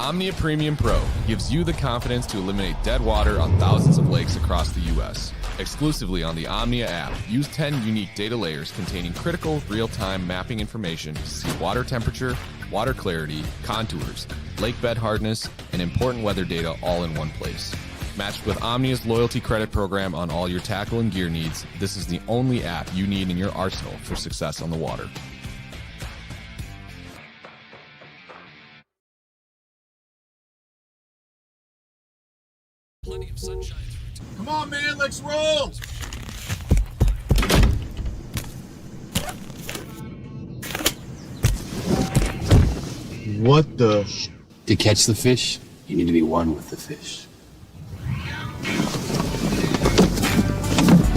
Omnia Premium Pro gives you the confidence to eliminate dead water on thousands of lakes across the U.S. Exclusively on the Omnia app, use 10 unique data layers containing critical real-time mapping information to see water temperature, water clarity, contours, lake bed hardness, and important weather data all in one place. Matched with Omnia's loyalty credit program on all your tackle and gear needs, this is the only app you need in your arsenal for success on the water. Plenty of sunshine. Come on, man, let's roll. What the? To catch the fish, you need to be one with the fish.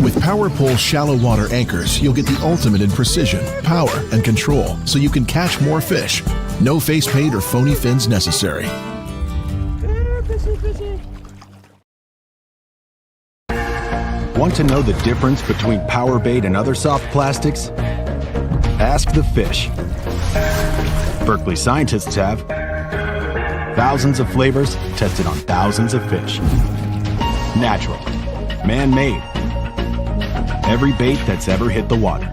With PowerPole shallow water anchors, you'll get the ultimate in precision, power, and control, so you can catch more fish. No face paint or phony fins necessary. Want to know the difference between power bait and other soft plastics? Ask the fish. Berkeley scientists have. Thousands of flavors tested on thousands of fish. Natural. Man-made. Every bait that's ever hit the water.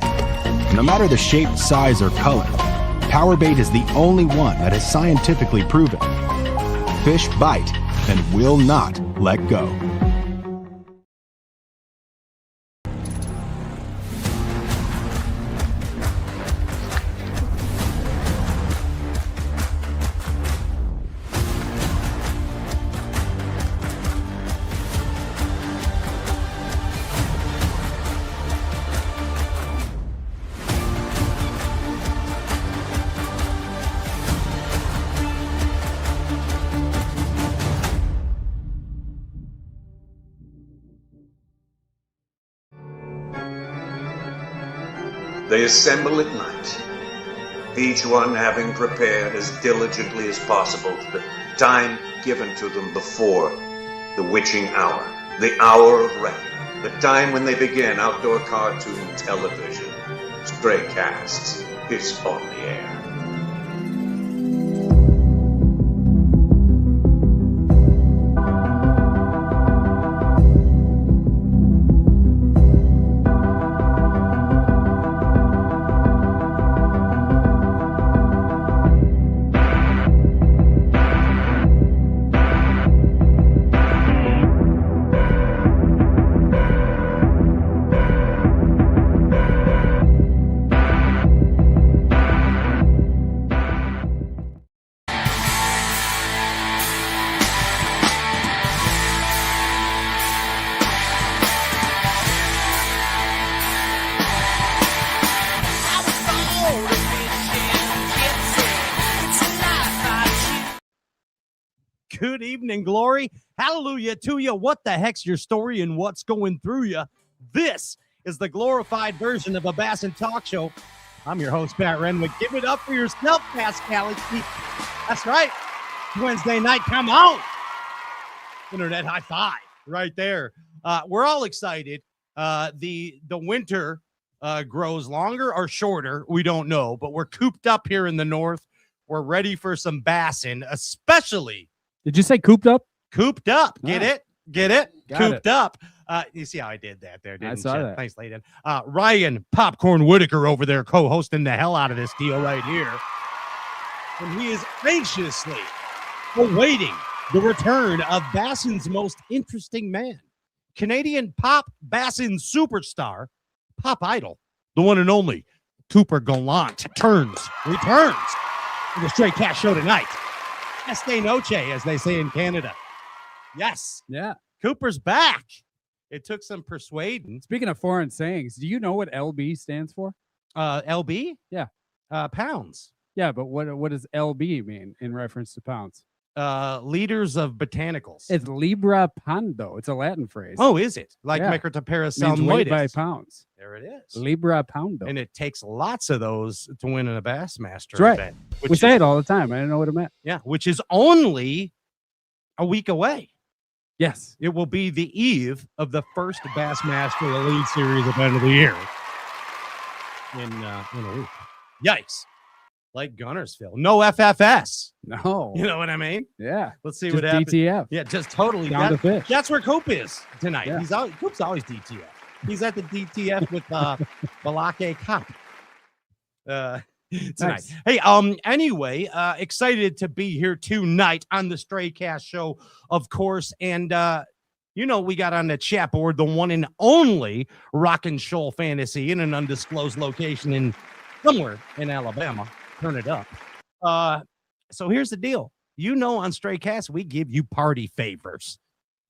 No matter the shape, size, or color, power bait is the only one that is scientifically proven. Fish bite and will not let go. They assemble at night, each one having prepared as diligently as possible for the time given to them before the witching hour, the hour of reckoning, the time when they begin outdoor cartoon television. Stray Casts is on the air. Good evening, glory. Hallelujah to you. What the heck's your story and what's going through you? This is the glorified version of a Bass and Talk Show. I'm your host, Pat Renwick. Give it up for yourself, Pascal. That's right. Wednesday night. Come on. Internet high five right there. We're all excited. The winter grows longer or shorter. We don't know, but we're cooped up here in the north. We're ready for some bassing, especially. Did you say cooped up? Cooped up. Get it? Get it? Got Cooped it. up. You see how I did that there, didn't I saw you? that. Thanks, Layden. Ryan Popcorn Whitaker over there co-hosting the hell out of this deal right here. And he is anxiously awaiting the return of Bassin's most interesting man. Canadian pop Bassin superstar, pop idol, the one and only Cooper Gallant returns to the Straight Cat Show tonight. Este noche, as they say in Canada. Yes. Yeah. Cooper's back. It took some persuading. Speaking of foreign sayings, do you know what LB stands for? LB? Yeah. Pounds. Yeah, but what does LB mean in reference to pounds? Leaders of botanicals. It's Libra Pondo. It's a Latin phrase. Oh, is it? Like Yeah. Microtoperis Means weight by salmoides. pounds. There it is. Libra Pondo. And it takes lots of those to win in a Bassmaster That's right. event. We say it all the time. I didn't know what it meant. Yeah, which is only a week away. Yes. It will be the eve of the first Bassmaster Elite Series event of the year. In a week. Yikes. like Gunnersville. No FFS. No. You know what I mean? Yeah. Let's see Just what happens. DTF. Yeah, just totally. Down to fish. That's where Coop is tonight. Yeah. Coop's always DTF. He's at the DTF with Balake Cop. Tonight. Nice. Hey, anyway, excited to be here tonight on the Stray Cast Show, of course. And we got on the chat board the one and only Rockin' Shoal Fantasy in an undisclosed location in somewhere in Alabama. Turn it up. So here's the deal. On Stray Cast, we give you party favors.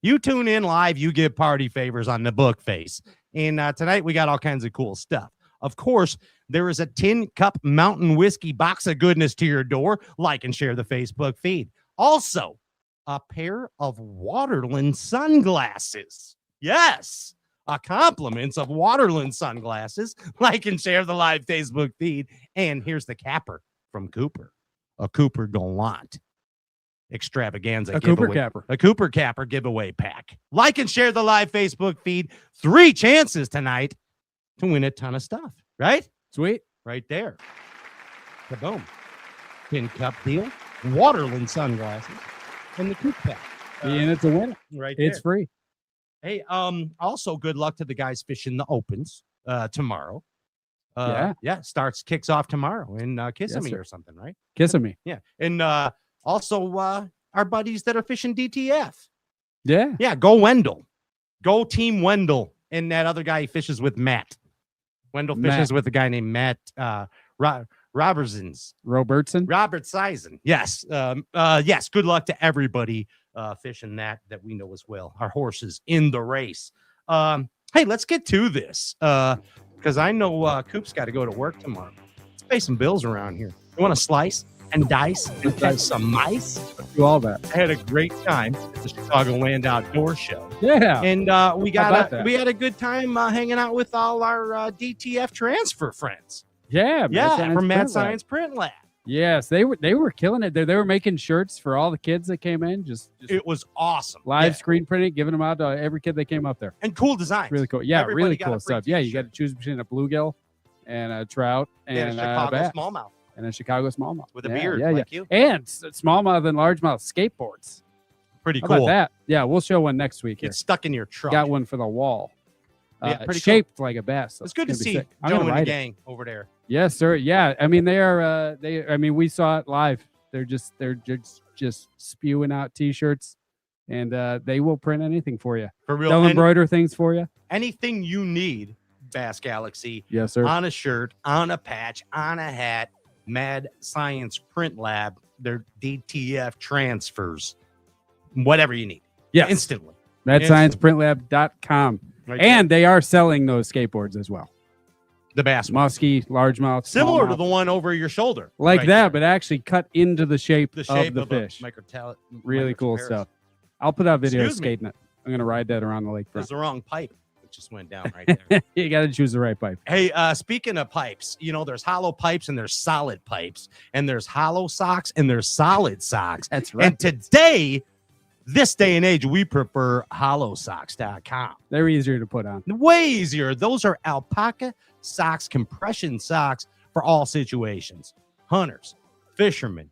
You tune in live, you give party favors on the book face. And tonight we got all kinds of cool stuff. Of course, there is a 10-cup mountain whiskey box of goodness to your door. Like and share the Facebook feed. Also, a pair of Waterland sunglasses. Yes, a compliments of Waterland sunglasses. Like and share the live Facebook feed. And here's the capper from Cooper. A Cooper Gallant extravaganza giveaway. A Cooper Capper giveaway pack. Like and share the live Facebook feed. 3 chances tonight to win a ton of stuff, right? Sweet. Right there. Kaboom. 10-cup deal. Waterland sunglasses. And the Coop pack. And it's a winner. Right there. It's free. Hey, also good luck to the guys fishing the opens tomorrow. Kicks off tomorrow in Kissimmee or something, right? Kissimmee. Yeah. And also our buddies that are fishing DTF. Yeah. Yeah, go Wendell. Go Team Wendell. And that other guy he fishes with Matt. Wendell fishes with a guy named Matt Robertson. Robert Sison. Yes. Yes. Good luck to everybody fishing that we know as well. Our horses in the race. Hey, let's get to this. Because I know Coop's got to go to work tomorrow. Let's pay some bills around here. You want to slice and dice and catch some mice? Do all that. I had a great time at the Chicago Land Outdoor Show. Yeah. And we had a good time hanging out with all our DTF transfer friends. Yeah. From Mad Science Print Lab. Yes, they were killing it. They were making shirts for all the kids that came in. Just it was awesome. Live screen printing, giving them out to every kid that came up there. And cool designs. Really cool. Yeah, Everybody really cool stuff. Yeah, you got to t-shirt. choose between a bluegill and a trout and a Chicago bass. smallmouth. And a Chicago smallmouth. With a beard like you. And smallmouth and largemouth skateboards. Pretty How cool. about that? Yeah, we'll show one next week. It's stuck in your truck. Got one for the wall. Pretty shaped like a bass. So it's good to see sick. Joe and the gang over there. Yes, sir. Yeah, I mean we saw it live. They're just spewing out t-shirts, and they will print anything for you. For real. They'll embroider things for you. Anything you need, Bass Galaxy. Yes, sir. On a shirt, on a patch, on a hat, Mad Science Print Lab, their DTF transfers, whatever you need. Yes. Instantly. MadSciencePrintLab.com. Right and they are selling those skateboards as well. The Bass Muskie, largemouth, similar to smallmouth. the one over your shoulder. Like right that, there. but actually cut into the shape of the a fish. Really cool stuff. I'll put out videos skating it. I'm going to ride that around the lakefront. There's the wrong pipe. It just went down right there. You got to choose the right pipe. Hey, speaking of pipes, there's hollow pipes and there's solid pipes, and there's hollow socks and there's solid socks. That's right. And today, this day and age, we prefer hollowsocks.com. They're easier to put on. Way easier. Those are alpaca socks, compression socks for all situations. Hunters, fishermen,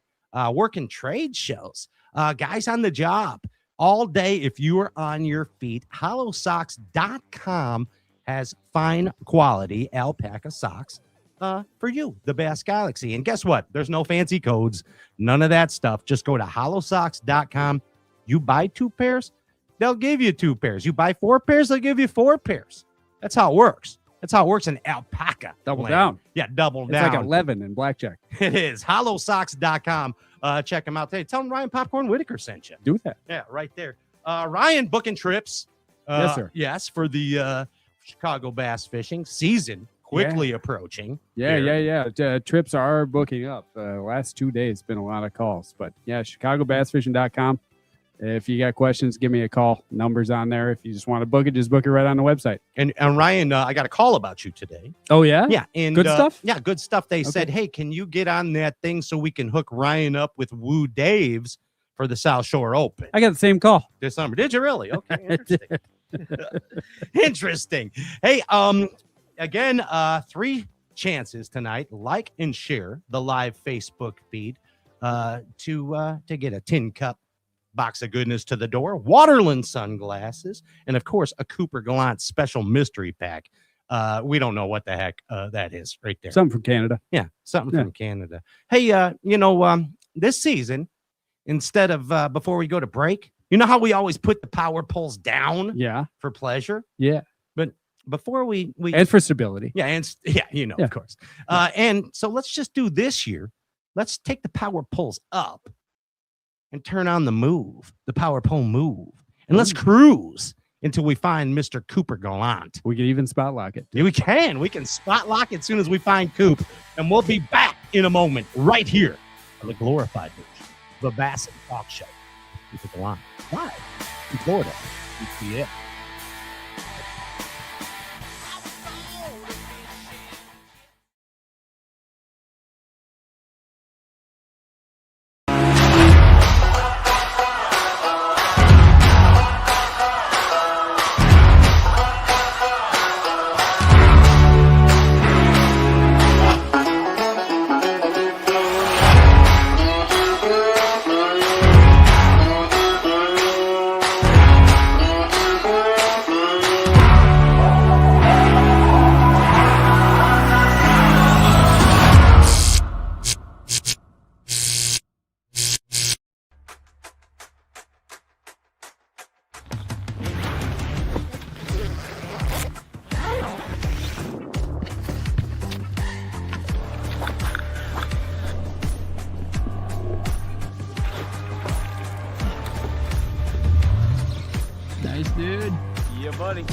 working trade shows, guys on the job. All day, if you are on your feet, hollowsocks.com has fine quality alpaca socks for you, the Bass Galaxy. And guess what? There's no fancy codes, none of that stuff. Just go to hollowsocks.com. You buy 2 pairs, they'll give you 2 pairs. You buy 4 pairs, they'll give you 4 pairs. That's how it works. That's how it works in alpaca. Double land. down. Yeah, double It's down. like 11 in blackjack. It is. Hollowsocks.com. Check them out today. Tell them Ryan Popcorn Whitaker sent you. Do that. Yeah, right there. Ryan booking trips. Yes, sir. Yes, for the Chicago bass fishing season quickly approaching. Yeah. Trips are booking up. Last 2 days been a lot of calls, but yeah, ChicagoBassFishing.com. If you got questions, give me a call. Numbers on there. If you just want to book it, just book it right on the website. And Ryan, I got a call about you today. Oh, yeah? Yeah. And good stuff? Yeah, good stuff. They said, hey, can you get on that thing so we can hook Ryan up with Woo Daves for the South Shore Open? I got the same call. This summer. Did you really? Okay, interesting. Interesting. Hey, again, 3 chances tonight. Like and share the live Facebook feed to get a tin cup box of goodness to the door, Waterland sunglasses, and of course a Cooper Gallant special mystery pack. We don't know what the heck that is right there. Something from Canada. Yeah, something from Canada. Hey, this season, instead of before we go to break, you know how we always put the power poles down? Yeah. For pleasure? Yeah. But before we and for stability. Yeah, of course. And so let's just do this year. Let's take the power poles up and turn on the power pole move. And let's cruise until we find Mr. Cooper Gallant. We can even spot lock it. Yeah, we can spot lock it as soon as we find Coop. And we'll be back in a moment right here on the glorified version of the Bass Talk Show. Cooper Gallant. Live in Florida. Yeah. Nice, dude. Yeah, buddy.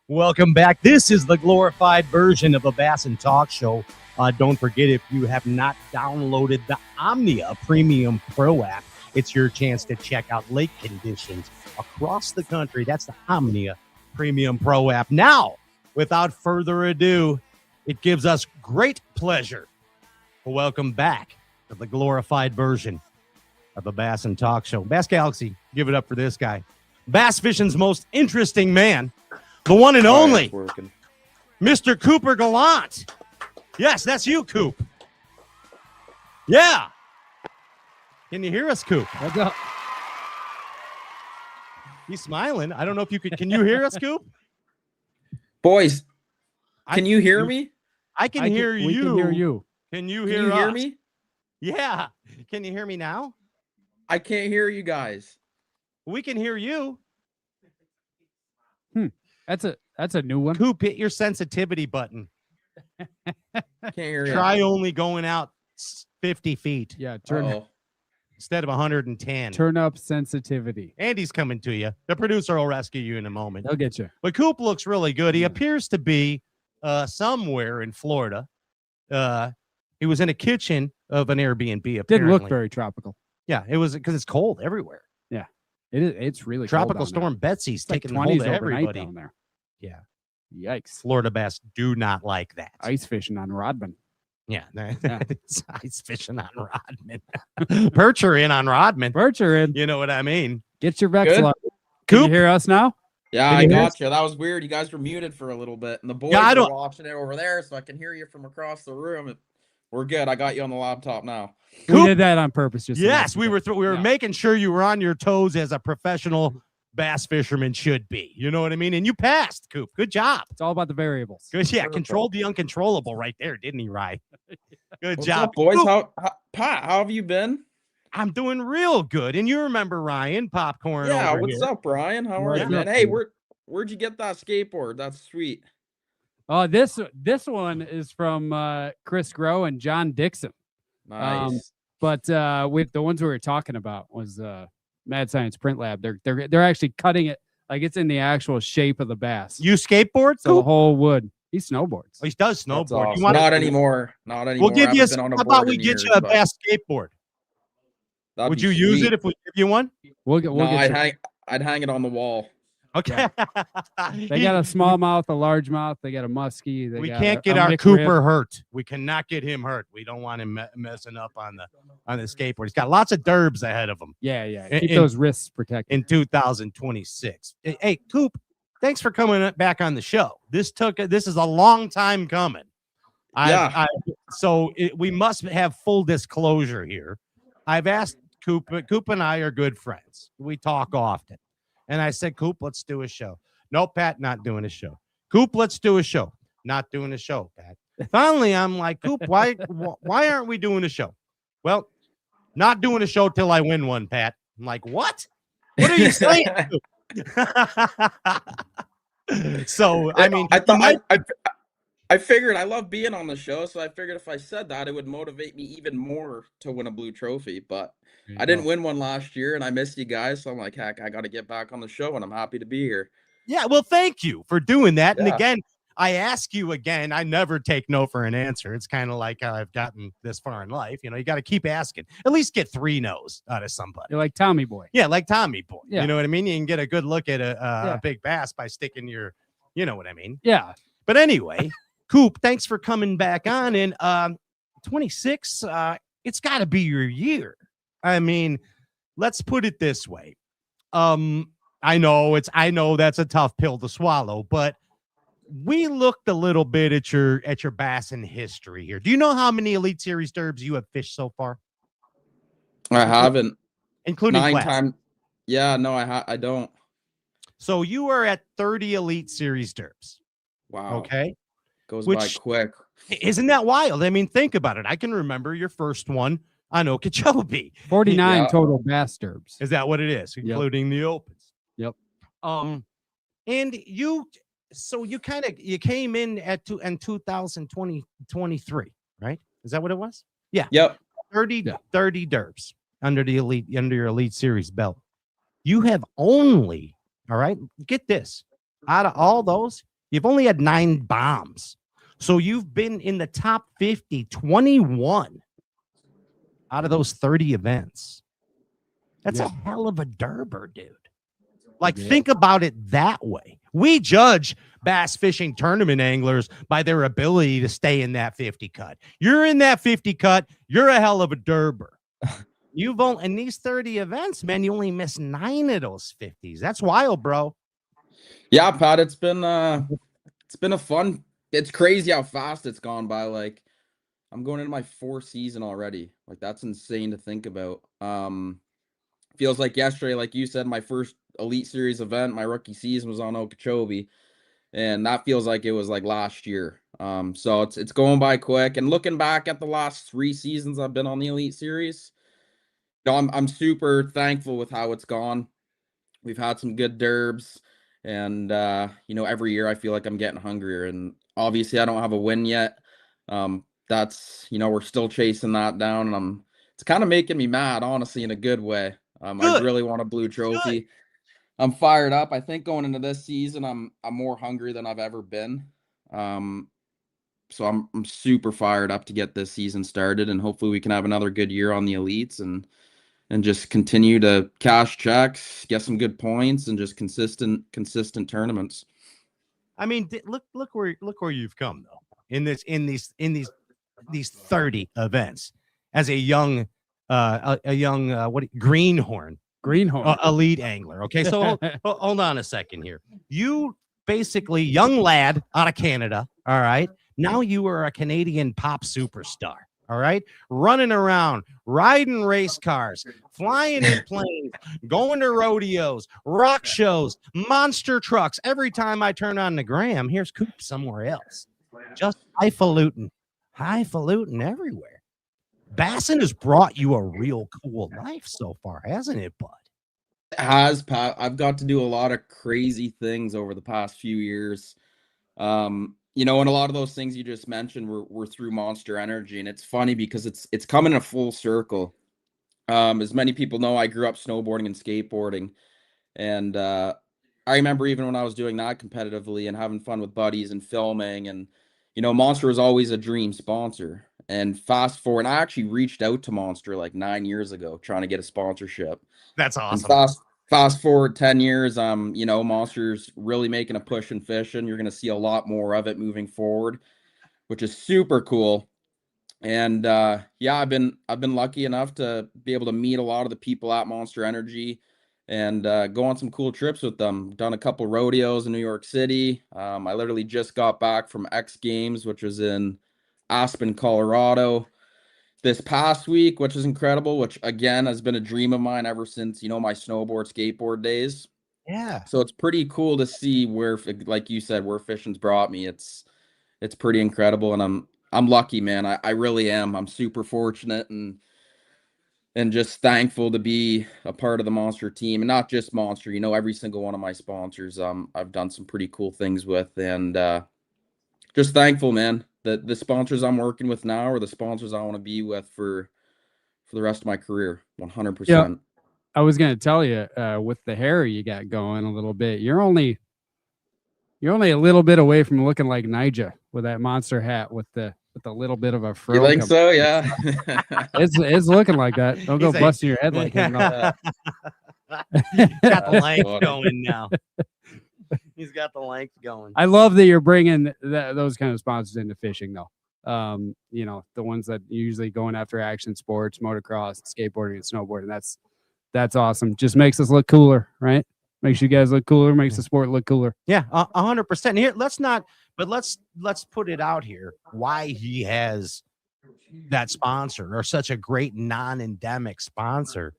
Welcome back. This is the glorified version of a Bass and Talk Show. Don't forget, if you have not downloaded the Omnia Premium Pro app, it's your chance to check out lake conditions across the country. That's the Omnia Premium Pro app. Now, without further ado, it gives us great pleasure to welcome back to the glorified version of the Bass and Talk Show. Bass Galaxy, give it up for this guy. Bass fishing's most interesting man. The one and only, Mr. Cooper Gallant. Yes, that's you, Coop. Yeah. Can you hear us, Coop? What's up? He's smiling. I don't know if you could. Can you hear us, Coop? Boys, can you hear me? I can hear you. We can hear you. Can you Can hear you hear us? me? Yeah. Can you hear me now? I can't hear you guys. We can hear you. That's a new one. Coop, hit your sensitivity button. Can't hear you. Try only going out 50 feet. Yeah, instead of 110. Turn up sensitivity. Andy's coming to you. The producer will rescue you in a moment. They'll get you. But Coop looks really good. He appears to be somewhere in Florida. He was in a kitchen of an Airbnb. Apparently. Didn't look very tropical. Yeah, it was because it's cold everywhere. Yeah, it's really tropical cold down storm there. Betsy's It's like taking hold of 20s overnight everybody down there. Yeah, yikes! Florida bass do not like that. Ice fishing on Rodman. Yeah, it's ice fishing on Rodman. Perch are in on Rodman. Perch are in. You know what I mean? Get your Vex Good. lock. Can you Coop? hear us now? Yeah, Can I you hear us? got you. That was weird. You guys were muted for a little bit, and the boys Yeah, I are don't- watching it over there, so I can hear you from across the room. We're good. I got you on the laptop now. We Coop? did that on purpose. Just to Yes, make we it- were Yeah. making sure you were on your toes as a professional bass fisherman should be. You know what I mean? And you passed, Coop. Good job. It's all about the variables. Good. Yeah, Perfect. controlled the uncontrollable right there, didn't he, Rye? Good What's job, up, boys? Coop. Pat, how have you been? I'm doing real good. And you remember Ryan Popcorn? Yeah, over what's here. up, Brian? How are What's you, up, man? Hey, dude? where'd you get that skateboard? That's sweet. Oh, this one is from Chris Grow and John Dixon. Nice. But with the ones we were talking about was Mad Science Print Lab. They're actually cutting it like it's in the actual shape of the bass. You skateboard, So the Coop? whole wood. He snowboards. Oh, he does That's snowboard. awesome. You want Not anymore. Not anymore. We'll give I you. haven't been on a How about board we in get years, you a but bass skateboard? That'd Would be you use sweet. it if we give you one? We'll No, get I'd hang it on the wall. Okay. They got a small mouth, a large mouth. They got a muskie. We got can't get a our McRib. Cooper hurt. We cannot get him hurt. We don't want him messing up on the skateboard. He's got lots of derbs ahead of him. Yeah. Keep those wrists protected. In 2026. Hey, Coop, thanks for coming back on the show. This is a long time coming. We must have full disclosure here. I've asked Coop. Coop and I are good friends. We talk often. And I said, Coop, let's do a show. No, Pat, not doing a show. Coop, let's do a show. Not doing a show, Pat. Finally, I'm like, Coop, why aren't we doing a show? Well, not doing a show till I win one, Pat. I'm like, what? What are you saying? So, I mean, I figured I love being on the show, so I figured if I said that, it would motivate me even more to win a blue trophy. But I didn't win one last year, and I missed you guys, so I'm like, heck, I got to get back on the show, and I'm happy to be here. Yeah, well, thank you for doing that. Yeah. And again, I ask you again. I never take no for an answer. It's kind of like how I've gotten this far in life. You know, you got to keep asking. At least get 3 no's out of somebody. You're like Tommy Boy. Yeah, like Tommy Boy. Yeah. You know what I mean? You can get a good look at a big bass by sticking your, you know what I mean? Yeah. But anyway, Coop, thanks for coming back on. And 26, it's got to be your year. I mean, let's put it this way. I know that's a tough pill to swallow, but we looked a little bit at your bassin history here. Do you know how many Elite Series derbs you have fished so far? I haven't, including 9 class. times. Yeah, no, I don't. So you are at 30 Elite Series derbs. Wow. Okay, Goes by quick. Isn't that wild? I mean, think about it. I can remember your first one on Okeechobee. 49 total bass derbs. Is that what it is, including the opens? Yep. And you came in in 2023, right? Is that what it was? Yeah. Yep. 30 derbs under your Elite Series belt. You have only, all right, get this, out of all those, you've only had 9 bombs. So you've been in the top 50, 21 out of those 30 events. That's a hell of a derber, dude. Like, think about it that way. We judge bass fishing tournament anglers by their ability to stay in that 50 cut. You're in that 50 cut. You're a hell of a derber. You've only, in these 30 events, man, you only missed 9 of those 50s. That's wild, bro. Yeah, Pat, it's been a fun. It's crazy how fast it's gone by. Like, I'm going into my 4th season already. Like, that's insane to think about. Feels like yesterday, like you said, my first Elite Series event, my rookie season was on Okeechobee, and that feels like it was like last year. So it's going by quick. And looking back at the last 3 seasons I've been on the Elite Series, I'm super thankful with how it's gone. We've had some good derbs, and every year I feel like I'm getting hungrier. And obviously I don't have a win yet. That's we're still chasing that down, and it's kind of making me mad, honestly, in a good way. I really want a blue trophy. Good. I'm fired up. I think going into this season, I'm more hungry than I've ever been. So I'm super fired up to get this season started, and hopefully we can have another good year on the Elites and just continue to cash checks, get some good points, and just consistent tournaments. I mean, look where you've come though in these 30 events as a young greenhorn elite angler. Okay, so hold on a second here. You basically young lad out of Canada. All right, now you are a Canadian pop superstar. All right, running around, riding race cars, flying in planes, going to rodeos, rock shows, monster trucks. Every time I turn on the gram, here's Coop somewhere else. Just highfalutin everywhere. Bassin has brought you a real cool life so far, hasn't it, bud? It has, Pat. I've got to do a lot of crazy things over the past few years. And a lot of those things you just mentioned were through Monster Energy, and it's funny because it's coming in a full circle. As many people know, I grew up snowboarding and skateboarding, and I remember even when I was doing that competitively and having fun with buddies and filming, and Monster was always a dream sponsor. And fast forward, I actually reached out to Monster like 9 years ago trying to get a sponsorship. That's And awesome. fast forward 10 years, you know, Monster's really making a push in fishing. You're gonna see a lot more of it moving forward, which is super cool. And yeah, I've been lucky enough to be able to meet a lot of the people at Monster Energy and go on some cool trips with them. Done a couple rodeos in New York City. I literally just got back from X Games, which was in Aspen, Colorado this past week, which is incredible, which again has been a dream of mine ever since, you know, my snowboard, skateboard days. Yeah. So it's pretty cool to see where, like you said, where fishing's brought me. It's pretty incredible, and I'm lucky, man. I really am. I'm super fortunate and just thankful to be a part of the Monster team, and not just Monster. You know, every single one of my sponsors, I've done some pretty cool things with, and just thankful, man, that the sponsors I'm working with now are the sponsors I want to be with for the rest of my career. Yeah, 100%. I was going to tell you, with the hair you got going a little bit, you're only a little bit away from looking like Nija with that monster hat with the little bit of a fro. You think so? Yeah. It's looking like that. Don't go He's busting your head like him. No. Got the length funny. going now. He's got the length going. I love that you're bringing those kind of sponsors into fishing, though. You know, the ones that usually going after action sports, motocross, skateboarding, and snowboarding. That's awesome. Just makes us look cooler, right? Makes you guys look cooler. Makes the sport look cooler. Yeah, 100%. Here, let's put it out here. Why he has that sponsor, or such a great non-endemic sponsor,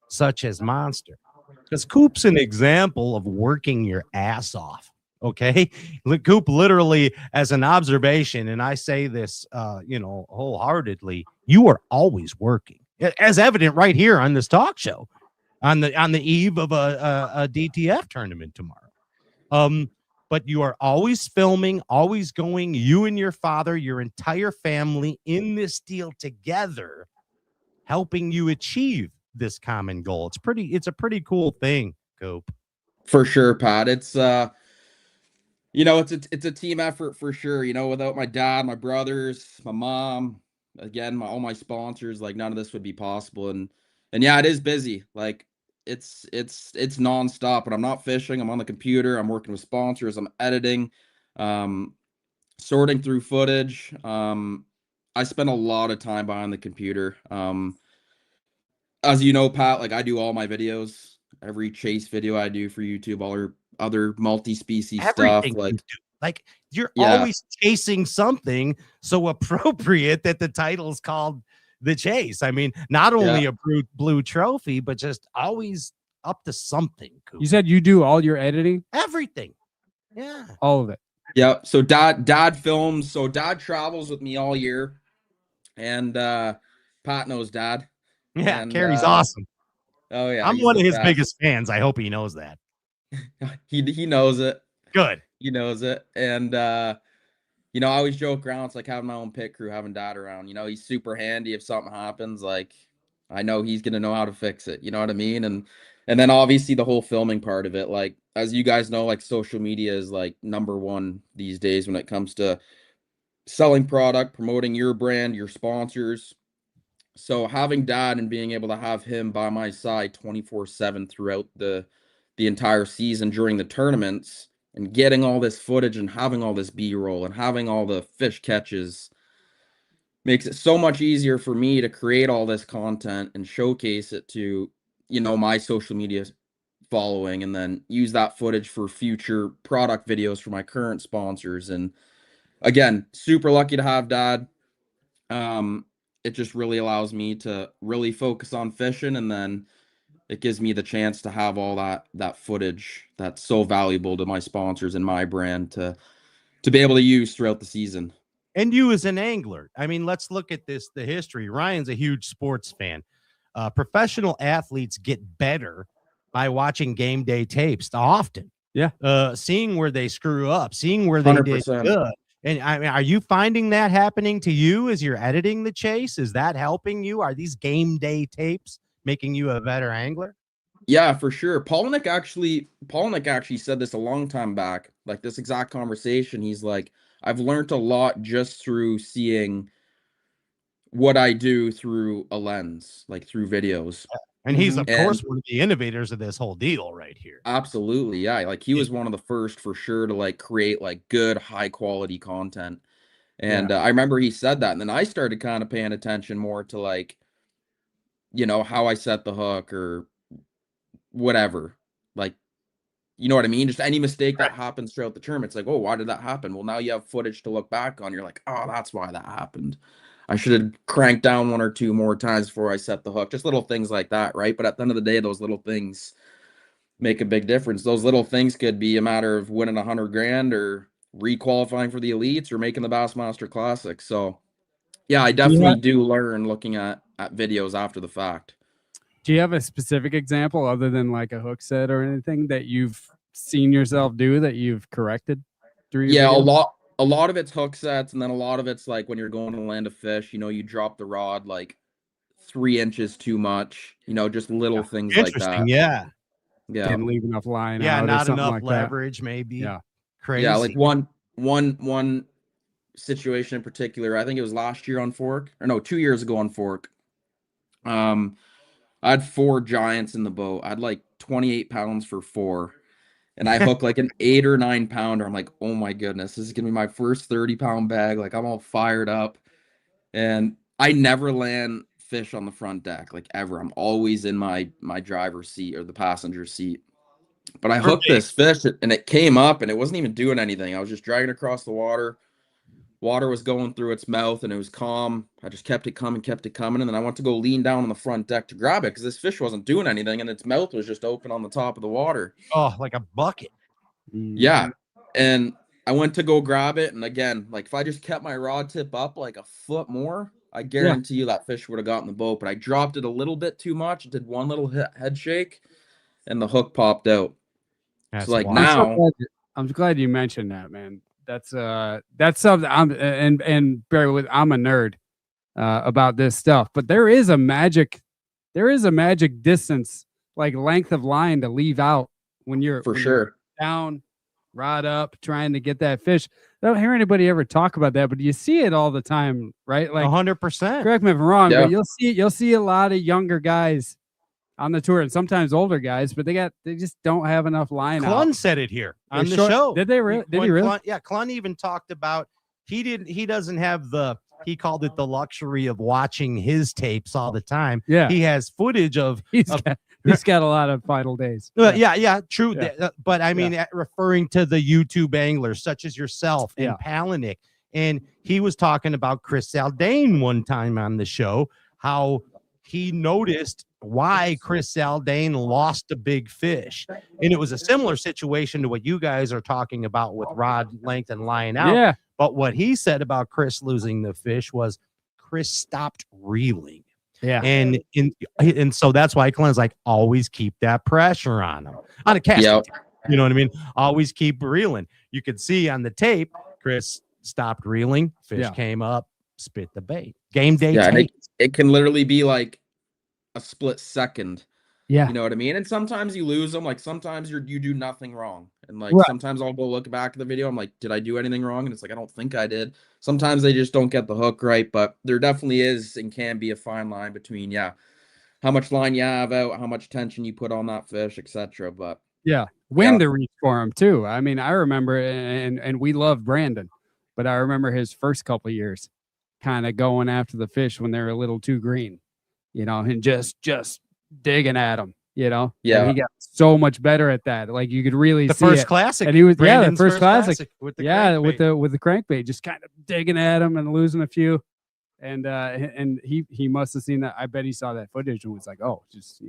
such as Monster, because Coop's an example of working your ass off. Okay, Coop, literally, as an observation, and I say this, you know, wholeheartedly, you are always working, as evident right here on this talk show, on the eve of a DTF tournament tomorrow. But you are always filming, always going, you and your father, your entire family in this deal together, helping you achieve this common goal. It's a pretty cool thing, Coop. For sure, Pat. It's you know, it's a team effort for sure. You know, without my dad, my brothers, my mom, again, all my sponsors, like none of this would be possible. And yeah, it is busy. Like it's nonstop. But I'm not fishing. I'm on the computer. I'm working with sponsors. I'm editing, sorting through footage. I spend a lot of time behind the computer. As you know, Pat, like I do all my videos, every chase video I do for YouTube, all our other multi-species stuff. Everything Like, you do. Like you're Yeah. always chasing something so appropriate that the title's called The Chase. I mean, not only Yeah. a blue trophy, but just always up to something. Coop. You said you do all your editing, everything. Yeah. all of it. yeah. So dad films. So dad travels with me all year, and Pat knows dad. Yeah. And, Carrie's awesome. Oh yeah, I'm he's one the of his best. biggest fans. I hope he knows that. He knows it. Good. He knows it. And you know, I always joke around. It's like having my own pit crew, having dad around. You know, he's super handy if something happens. Like, I know he's gonna know how to fix it. You know what I mean? And then obviously the whole filming part of it. Like, as you guys know, like social media is like #1 these days when it comes to selling product, promoting your brand, your sponsors. So having dad and being able to have him by my side 24/7 throughout the entire season during the tournaments, and getting all this footage and having all this B-roll and having all the fish catches makes it so much easier for me to create all this content and showcase it to, you know, my social media following, and then use that footage for future product videos for my current sponsors. And again, super lucky to have dad. It just really allows me to really focus on fishing, and then it gives me the chance to have all that footage that's so valuable to my sponsors and my brand to be able to use throughout the season. And you as an angler. I mean, let's look at the history. Ryan's a huge sports fan. Professional athletes get better by watching game day tapes often. Yeah. Seeing where they screw up, seeing where they 100%. did good. And I mean, are you finding that happening to you as you're editing the chase? Is that helping you? Are these game day tapes making you a better angler? Yeah, for sure. Polnick actually said this a long time back, like this exact conversation. He's like, I've learned a lot just through seeing what I do through a lens, like through videos. And he's, of And course, one of the innovators of this whole deal right here. absolutely, yeah. Like he was one of the first for sure to like create like good, high quality content. And I remember he said that, and then I started kind of paying attention more to like, how I set the hook or whatever. Like, you know what I mean? Just any mistake that happens throughout the term, it's like, oh, why did that happen? Well, now you have footage to look back on. You're like, oh, that's why that happened. I should have cranked down 1 or 2 more times before I set the hook. Just little things like that, right? But at the end of the day, those little things make a big difference. Those little things could be a matter of winning 100 grand or requalifying for the elites or making the Bassmaster Classic. So yeah, I definitely do learn looking at videos after the fact. Do you have a specific example other than like a hook set or anything that you've seen yourself do that you've corrected through your videos? A lot of it's hook sets, and then a lot of it's like when you're going to land a fish, you drop the rod like 3 inches too much, just little things like that. Yeah. Didn't leave enough line Yeah, out, not or something enough like leverage, maybe. Yeah. Crazy. Yeah, like one situation in particular, I think it was last year on Fork, or no, 2 years ago on Fork. I had 4 giants in the boat. I had like 28 pounds for 4. And I hooked like an 8 or 9 pounder. I'm like, oh my goodness, this is gonna be my first 30-pound bag. Like I'm all fired up. And I never land fish on the front deck, like ever. I'm always in my driver's seat or the passenger seat. But I hooked this fish and it came up and it wasn't even doing anything. I was just dragging across the water. Water was going through its mouth and it was calm. I just kept it coming. And then I went to go lean down on the front deck to grab it because this fish wasn't doing anything and its mouth was just open on the top of the water. Oh, like a bucket. Yeah. And I went to go grab it. And again, like if I just kept my rod tip up like a foot more, I guarantee you that fish would have gotten the boat. But I dropped it a little bit too much. Did one little head shake and the hook popped out. That's so like wild. now. I'm glad you mentioned that, man. That's something and bear with, I'm a nerd about this stuff, but there is a magic distance, like length of line to leave out when you're Sure down, rod up, trying to get that fish. I don't hear anybody ever talk about that, but you see it all the time, right? Like 100%. Correct me if I'm wrong, but you'll see a lot of younger guys on the tour and sometimes older guys, but they just don't have enough line. Clun said it here on the show. Did they really? Did he really? Clun, yeah, Clun even talked about he doesn't have he called it the luxury of watching his tapes all the time. Yeah. He has footage of he's got a lot of final days. Yeah, true. Yeah. But I mean, referring to the YouTube anglers such as yourself and Palaniuk, and he was talking about Chris Zaldain one time on the show, how he noticed why Chris Zaldain lost a big fish. And it was a similar situation to what you guys are talking about with rod length and line out. Yeah. But what he said about Chris losing the fish was Chris stopped reeling. Yeah. And so that's why Glenn's like, always keep that pressure on him. On a casting tape. You know what I mean? Always keep reeling. You could see on the tape, Chris stopped reeling, fish came up, spit the bait. Game day tape. It can literally be like a split second. Yeah. You know what I mean? And sometimes you lose them. Like sometimes you do nothing wrong. And like sometimes I'll go look back at the video. I'm like, did I do anything wrong? And it's like, I don't think I did. Sometimes they just don't get the hook right. But there definitely is and can be a fine line between, how much line you have out, how much tension you put on that fish, etc. But when to reach for him too. I mean, I remember, and we love Brandon, but I remember his first couple of years kind of going after the fish when they're a little too green, and just digging at them, And he got so much better at that. Like you could really see first it. classic. And he was Brandon's the first classic with the crankbait. with the crankbait, just kind of digging at him and losing a few. And he must have seen that. I bet he saw that footage and was like, oh, just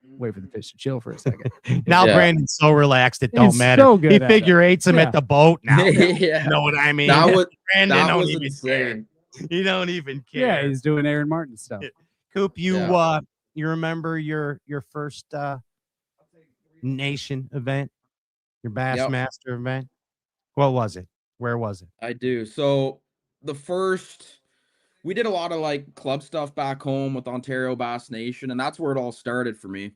wait for the fish to chill for a second. Now Brandon's so relaxed it don't matter. So good he figure eights him at the boat now. You know what I mean? Brandon that don't was even insane. care. He don't even care. Yeah, he's doing Aaron Martin stuff. Coop, you remember your first nation event, your Bassmaster event? What was it? Where was it? I do. So we did a lot of like club stuff back home with Ontario Bass Nation, and that's where it all started for me.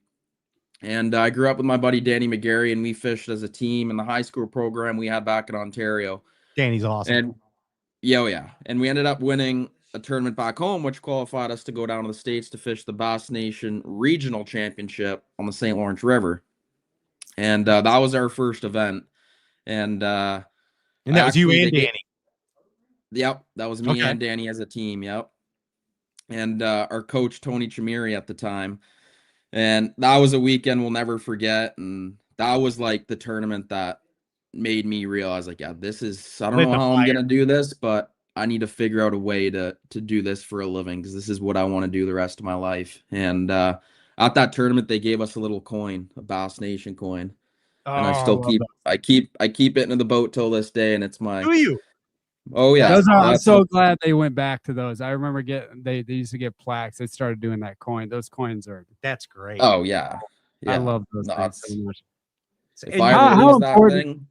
And I grew up with my buddy Danny McGarry, and we fished as a team in the high school program we had back in Ontario. Danny's awesome. And and we ended up winning a tournament back home, which qualified us to go down to the States to fish the Bass Nation Regional Championship on the St. Lawrence River. And that was our first event. And that was you and Danny. Yep, that was me and Danny as a team. Yep. And our coach, Tony Chimeri, at the time. And that was a weekend we'll never forget. And that was like the tournament that made me realize, like, yeah, this is, I don't know how I'm going to do this, but I need to figure out a way to do this for a living, because this is what I want to do the rest of my life. And at that tournament, they gave us a little coin, a Bass Nation coin. And I still keep it in the boat till this day. And it's my, do you? Oh yeah, I'm so glad they went back to those. I remember they used to get plaques. They started doing that coin. Those coins are that's great. Oh yeah, I love those things so much. If I ever lose that thing,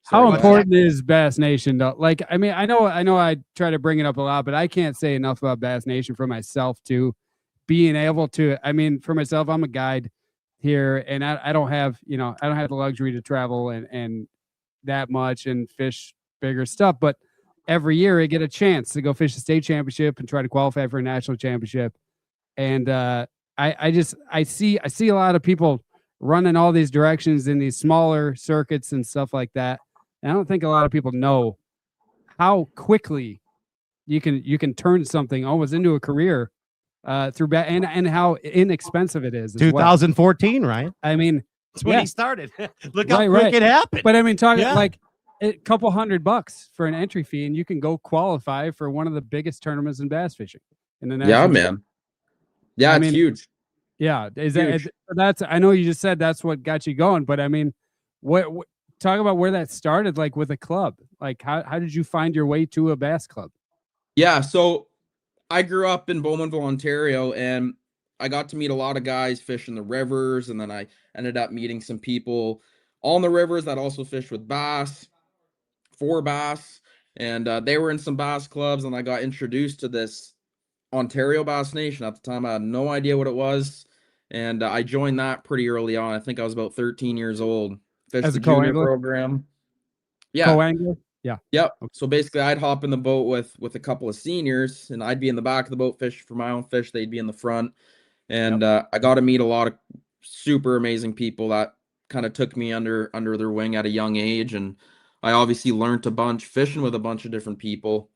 how important is Bass Nation though? Like, I mean, I know I try to bring it up a lot, but I can't say enough about Bass Nation for myself too. Being able to, I mean, for myself, I'm a guide here, and I don't have the luxury to travel and that much and fish bigger stuff, but every year I get a chance to go fish the state championship and try to qualify for a national championship. And I see a lot of people running all these directions in these smaller circuits and stuff like that. And I don't think a lot of people know how quickly you can turn something almost into a career through and how inexpensive it is. 2014, right? I mean, that's when he started. Look how quick it happened. But I mean, talking like a couple $100 for an entry fee, and you can go qualify for one of the biggest tournaments in bass fishing in the national. Yeah, man. Yeah, it's huge. Yeah, that's I know you just said that's what got you going, but I mean, what talk about where that started, like with a club. Like how did you find your way to a bass club? Yeah, so I grew up in Bowmanville, Ontario, and I got to meet a lot of guys fishing the rivers, and then I ended up meeting some people on the rivers that also fished with bass. For bass, and they were in some bass clubs, and I got introduced to this Ontario Bass Nation. At the time, I had no idea what it was, and I joined that pretty early on. I think I was about 13 years old. Fished the junior program. Yeah. Co-angler? Yeah. Yep. So basically, I'd hop in the boat with a couple of seniors, and I'd be in the back of the boat fishing for my own fish. They'd be in the front, and I got to meet a lot of super amazing people that kind of took me under their wing at a young age, and I obviously learned a bunch fishing with a bunch of different people.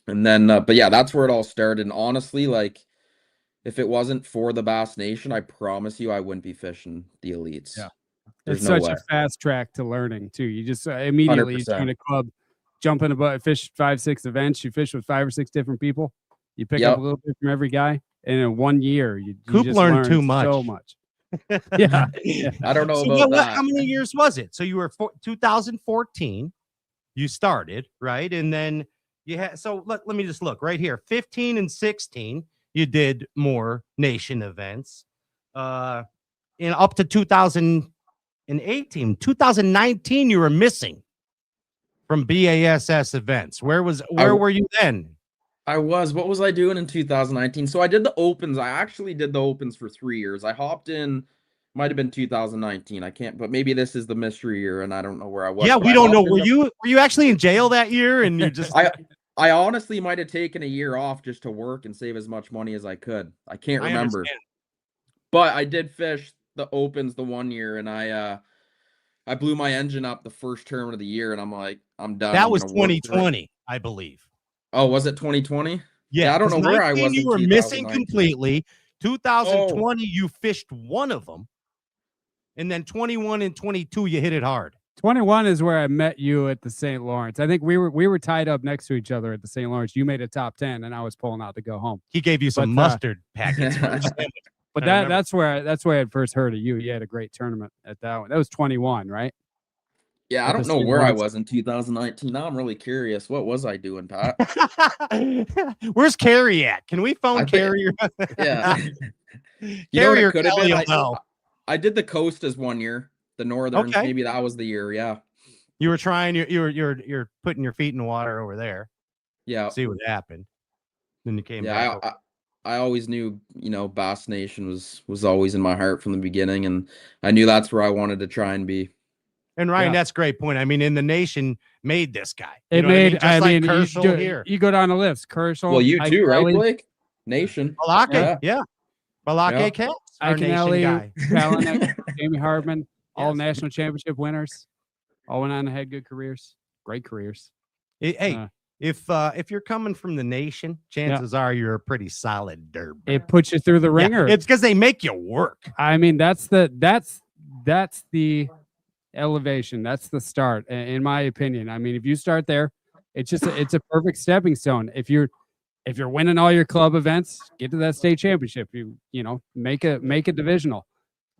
And then, but yeah, that's where it all started. And honestly, like, if it wasn't for the Bass Nation, I promise you, I wouldn't be fishing the elites. Yeah. It's such a fast track to learning too. You just immediately you join a club, jump in a boat, fish 5-6 events. You fish with 5 or 6 different people. You pick up a little bit from every guy. And in 1 year, you just learned too much. So much. Yeah. I don't know about that. How many years was it? So you were 2014, you started, right? And then you had, so let me just look right here. 15 and 16, you did more nation events. In up to 2018, 2019, you were missing from BASS events. Where were you then? What was I doing in 2019? So I did the opens. I actually did the opens for 3 years. I hopped in, might have been 2019. I can't, but maybe this is the mystery year and I don't know where I was. Yeah, we don't know. Were you actually in jail that year? And you just I honestly might have taken a year off just to work and save as much money as I could. I can't remember. But I did fish the opens the 1 year, and I blew my engine up the first tournament of the year, and I'm like, I'm done. That was 2020, I believe. Oh, was it 2020? Yeah, I don't know where I was. You were missing completely. 2020, you fished one of them. And then 21 and 22, you hit it hard. 21 is where I met you at the St. Lawrence. I think we were tied up next to each other at the St. Lawrence. You made a top 10, and I was pulling out to go home. He gave you some mustard packets. But that's where I had first heard of you. You had a great tournament at that one. That was 21, right? Yeah, I don't know where I was in 2019. Now I'm really curious. What was I doing, Pat? Where's Carrie at? Can we phone Carrie? Yeah. Carrie or Kelly? I did the Costas 1 year, the Northern. Maybe that was the year. Yeah. You were trying. You're putting your feet in the water over there. Yeah. See what happened. Then you came back. I always knew, Bass Nation was always in my heart from the beginning, and I knew that's where I wanted to try and be. And Ryan, Yeah. that's a great point. I mean, in the nation made this guy. It know what made. Just I like mean, Kershaw here. you go down the list. Kershaw. Well, you too, right, Iconelli, Blake? Nation. Balake, Yeah. Balake Yeah. Caps, our nation Iconelli, guy. Gallant, Jamie Hartman, all Yes. national championship winners. All went on and had good careers. Great careers. Hey, if you're coming from the nation, chances are you're a pretty solid dirt. It puts you through the ringer. It's because they make you work. I mean, that's the elevation. That's the start, in my opinion. I mean, if you start there, it's a perfect stepping stone. If you're winning all your club events, get to that state championship. You know, make a divisional,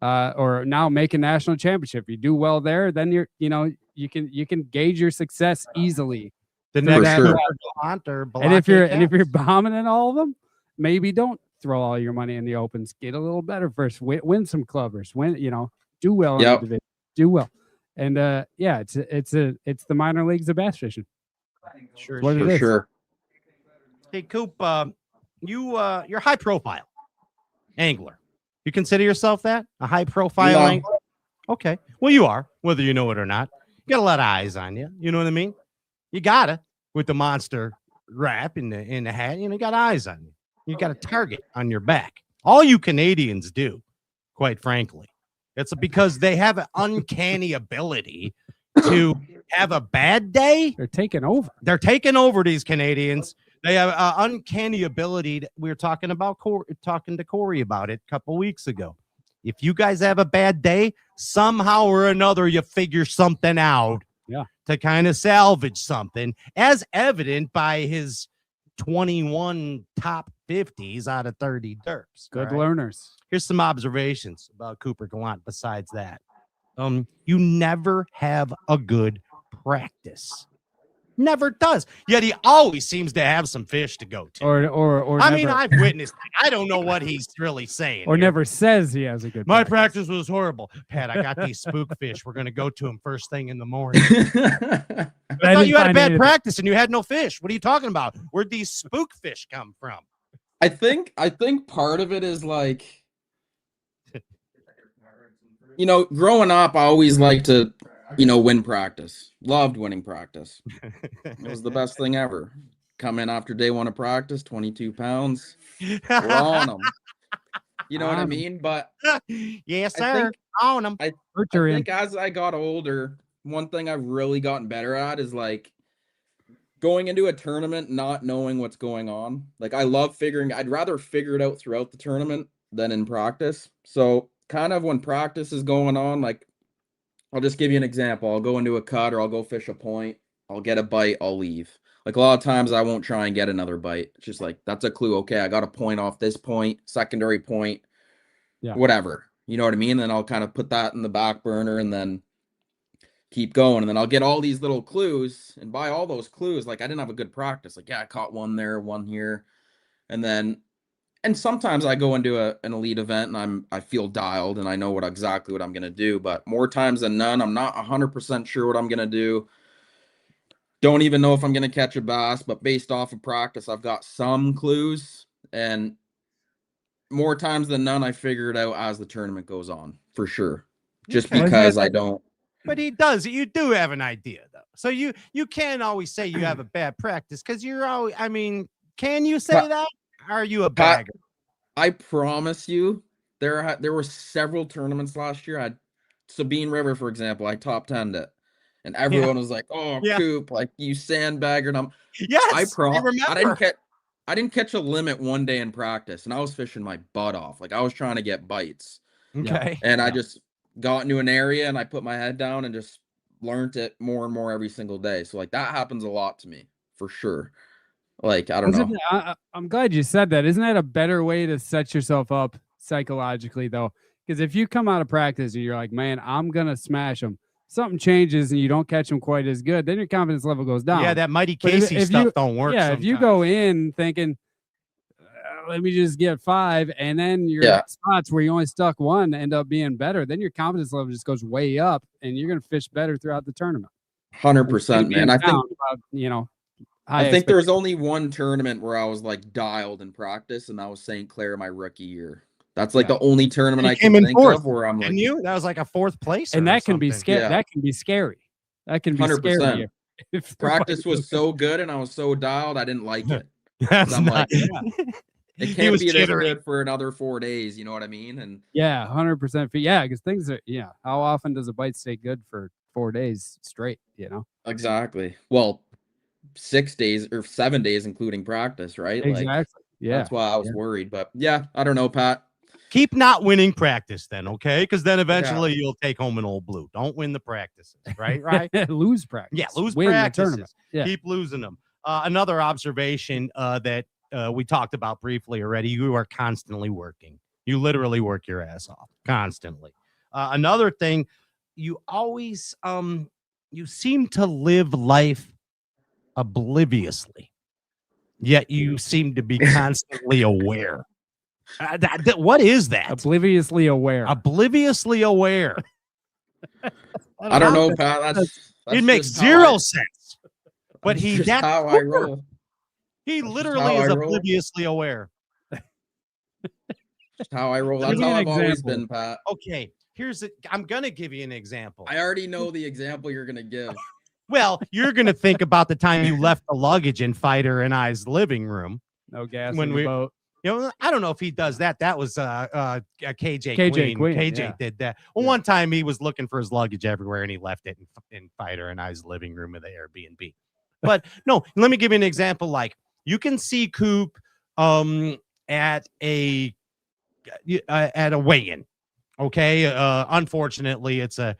or now make a national championship. You do well there, then you can gauge your success easily. The through next that sure. route. or And if you're Caps. bombing in all of them, maybe don't throw all your money in the opens. Get a little better first. Win some clubbers. Do well in the Yep. division. Do well. And it's the minor leagues of bass fishing. Sure, What it For is. sure. Hey, Coop, you're high profile angler. You consider yourself that? A high profile No. angler? Okay. Well, you are, whether you know it or not. You got a lot of eyes on you. You know what I mean? You gotta with the monster wrap in the hat. You got eyes on you. You got a target on your back. All you Canadians do, quite frankly, it's because they have an uncanny ability to have a bad day. They're taking over. They're taking over, these Canadians. They have an uncanny ability. We were talking to Corey about it a couple weeks ago. If you guys have a bad day, somehow or another, you figure something out. Yeah. To kind of salvage something, as evident by his 21 top 50s out of 30 derps. Good all right? learners. Here's some observations about Cooper Gallant besides that. You never have a good practice. Never does. Yet he always seems to have some fish to go to. Or I never, mean, I've witnessed it. I don't know what he's really saying. or here. never says he has a good My practice was horrible. Pat, I got these spook fish. We're going to go to them first thing in the morning. I thought you had a bad practice and you had no fish. What are you talking about? Where'd these spook fish come from? I think part of it is like, growing up, I always liked to, win practice. Loved winning practice. It was the best thing ever. Come in after day one of practice, 22 pounds. We're on them. You know what I mean? But Yes, I sir. think- On them. I think as I got older, one thing I've really gotten better at is like going into a tournament, not knowing what's going on. Like I love I'd rather figure it out throughout the tournament than in practice. So kind of when practice is going on, like I'll just give you an example. I'll go into a cut or I'll go fish a point. I'll get a bite. I'll leave. Like a lot of times I won't try and get another bite. It's just like, that's a clue. Okay, I got a point off this point, secondary point, whatever. You know what I mean? And then I'll kind of put that in the back burner and then keep going. And then I'll get all these little clues. And by all those clues, like I didn't have a good practice. Like, yeah, I caught one there, one here. And sometimes I go into an elite event and I feel dialed and I know exactly what I'm going to do. But more times than none, I'm not 100% sure what I'm going to do. Don't even know if I'm going to catch a bass, but based off of practice, I've got some clues. And more times than none, I figure it out as the tournament goes on, for sure. Just because I don't. But he does. You do have an idea, though. So you can't always say you have a bad practice because you're always, I mean, can you say that? Are you a bagger? I promise you, there were several tournaments last year. I had Sabine River, for example. I top 10'd it. And everyone was like, "Oh, Coop, like you sandbaggered them." Yes, I didn't catch a limit one day in practice, and I was fishing my butt off. Like I was trying to get bites. Okay. And I just got into an area and I put my head down and just learned it more and more every single day. So like that happens a lot to me, for sure. Like I don't know. I'm glad you said that. Isn't that a better way to set yourself up psychologically, though? Because if you come out of practice and you're like, "Man, I'm gonna smash them," something changes and you don't catch them quite as good, then your confidence level goes down. Yeah, that Mighty Casey stuff don't work. Yeah, sometimes. if you go in thinking, let me just get 5, and then your spots where you only stuck 1 end up being better, then your confidence level just goes way up, and you're going to fish better throughout the tournament. 100%, man. I think there's only one tournament where I was like dialed in practice, and that was St. Clair my rookie year. That's like Yeah. the only tournament You I came can in think fourth, of where I'm like, didn't you? That was like a fourth place, And that can be something. scary. Yeah. That can be scary. That can be 100%. scary. If Practice was so good and I was so dialed, I didn't like it. That's I'm not. like, it He can't was be this jittery. good for another 4 days. You know what I mean? And Yeah, 100%. Yeah, because things are. Yeah, how often does a bite stay good for 4 days straight? You know. exactly. Well, 6 days or 7 days, including practice, right? Like, Exactly. Yeah. that's why I was worried. But yeah, I don't know, Pat. Keep not winning practice then, okay? Because then eventually you'll take home an old blue. Don't win the practices, right? Right? Lose practice. Yeah, lose Win the practices. tournament. Yeah. Keep losing them. Another observation that we talked about briefly already, you are constantly working. You literally work your ass off constantly. Another thing, you always you seem to live life obliviously, yet you seem to be constantly aware. What is that? Obliviously aware. Obliviously aware. I don't know, Pat. That's It makes just how zero I- sense. But that's he just that's how I Cooper. roll. He That's just literally how is I roll. obliviously aware. That's how I roll. Give That's me how an I've always example. been, Pat. Okay, I'm gonna give you an example. I already know the example you're gonna give. Well, you're gonna think about the time you left the luggage in Fighter and I's living room. No gas When in we- the boat. You know, I don't know if he does that. That was KJ KJ Queen. Queen, KJ yeah. did that. Well, one time he was looking for his luggage everywhere and he left it in Fighter and I's living room of the Airbnb. But no, let me give you an example. Like you can see Coop at a weigh-in. Okay. Unfortunately, it's a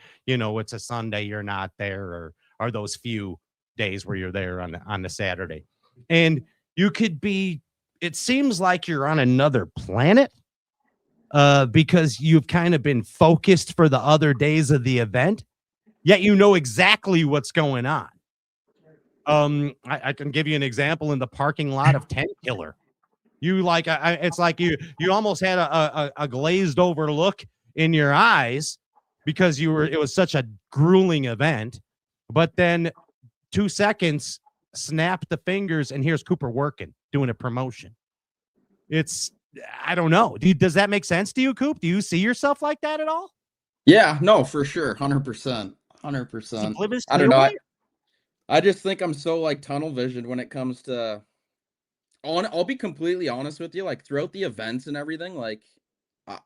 Sunday, you're not there, or those few days where you're there on the Saturday. And you could be, it seems like you're on another planet because you've kind of been focused for the other days of the event, yet you know exactly what's going on. I can give you an example in the parking lot of 10 Killer. You like, it's like you almost had a glazed over look in your eyes because it was such a grueling event, but then 2 seconds, snap the fingers, and here's Cooper working, doing a promotion. I don't know. Does that make sense to you, Coop? Do you see yourself like that at all? Yeah, no, for sure. 100%. 100%. I don't know. I just think I'm so like tunnel visioned when it comes to I'll be completely honest with you, like throughout the events and everything, like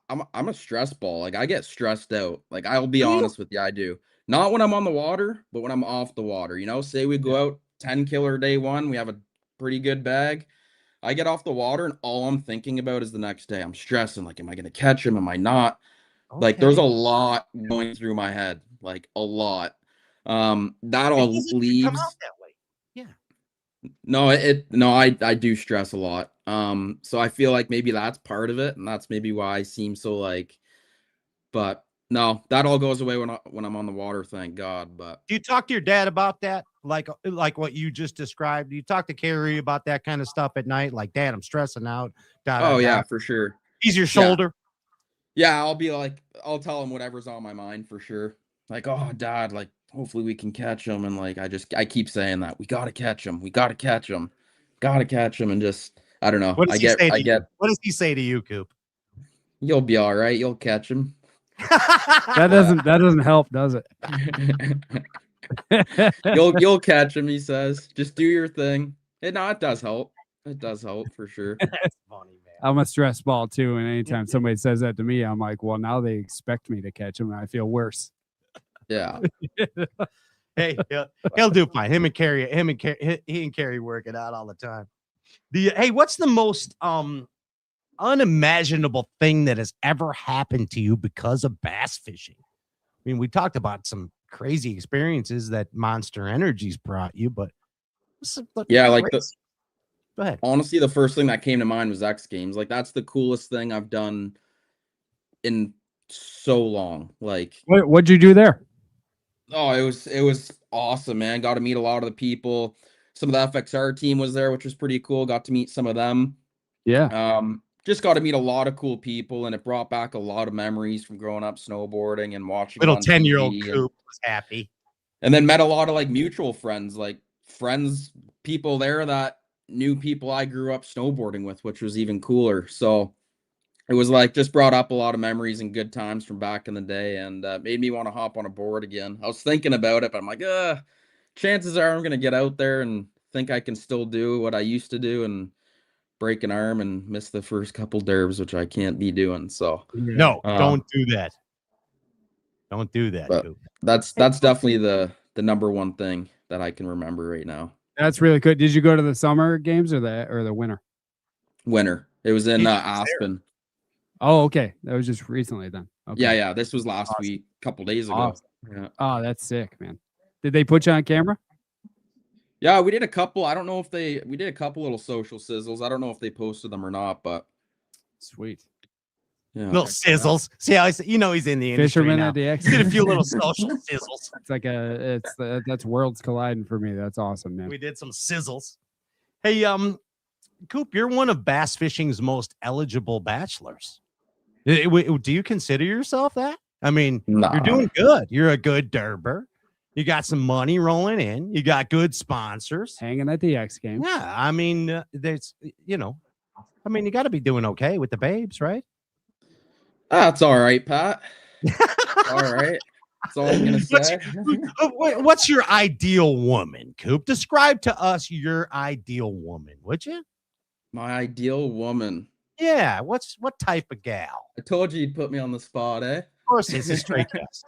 I'm a stress ball. Like I get stressed out. Like I'll be honest with you, I do. Not when I'm on the water, but when I'm off the water. You know, say we go out 10 Killer day one, we have a pretty good bag. I get off the water and all I'm thinking about is the next day. I'm stressing, like, am I gonna catch him? Am I not? Like there's a lot going through my head. Like a lot. That all leaves. Come out that way. Yeah. No, I do stress a lot. So I feel like maybe that's part of it, and that's maybe why I seem so like. But no, that all goes away when I'm on the water. Thank God. But Do you talk to your dad about that? Like what you just described? Do you talk to Carrie about that kind of stuff at night? Like, Dad, I'm stressing out. oh yeah, for sure. He's your shoulder. Yeah, I'll be like, I'll tell him whatever's on my mind for sure. Like, oh, Dad, like, hopefully we can catch him. And like, I keep saying that we gotta catch him. We gotta catch him. Gotta catch him. And just, I don't know. What does he say to you, Coop? You'll be all right. You'll catch him. That doesn't help, does it? You'll catch him, he says. Just do your thing. It does help. It does help for sure. That's funny, man. I'm a stress ball too, and anytime somebody says that to me, I'm like, well, now they expect me to catch him, and I feel worse. Yeah. Hey, he'll do fine. He and Carrie work it out all the time. Hey, what's the most unimaginable thing that has ever happened to you because of bass fishing? I mean, we talked about some crazy experiences that Monster Energy's brought you, but yeah, like go ahead. Honestly, the first thing that came to mind was X Games. Like that's the coolest thing I've done in so long. Like what'd you do there? Oh, it was awesome, man. Got to meet a lot of the people. Some of the FXR team was there, which was pretty cool. Got to meet some of them. Yeah. Just got to meet a lot of cool people, and it brought back a lot of memories from growing up snowboarding and watching. Little 10-year-old Coop was happy. And then met a lot of like mutual friends, people there that knew people I grew up snowboarding with, which was even cooler. So it was like just brought up a lot of memories and good times from back in the day, and made me want to hop on a board again. I was thinking about it, but I'm like, chances are I'm gonna get out there and think I can still do what I used to do and break an arm and miss the first couple derbs, which I can't be doing. So No, don't do that. Don't do that. but Coop. that's definitely the number one thing that I can remember right now. That's really good. Did you go to the summer games or the winter? Winter. It was in Aspen. Oh, okay. That was just recently then. Okay. Yeah. This was last week, a couple days ago. Awesome. Yeah. Oh, that's sick, man. Did they put you on camera? Yeah, we did a couple. I don't know if we did a couple little social sizzles. I don't know if they posted them or not, but sweet. Yeah. Little sizzles. See how he's in the industry Fisherman now. at the X. Did a few little social sizzles. It's like that's worlds colliding for me. That's awesome, man. We did some sizzles. Hey, Coop, you're one of bass fishing's most eligible bachelors. Do you consider yourself that? I mean, You're doing good. You're a good derber. You got some money rolling in. You got good sponsors. Hanging at the X Games. Yeah, I mean, you got to be doing okay with the babes, right? That's all right, Pat. All right. That's all I'm gonna say. What's your ideal woman, Coop? Describe to us your ideal woman, would you? My ideal woman. Yeah. What type of gal? I told you you'd put me on the spot, eh? Of course, it's a straight test.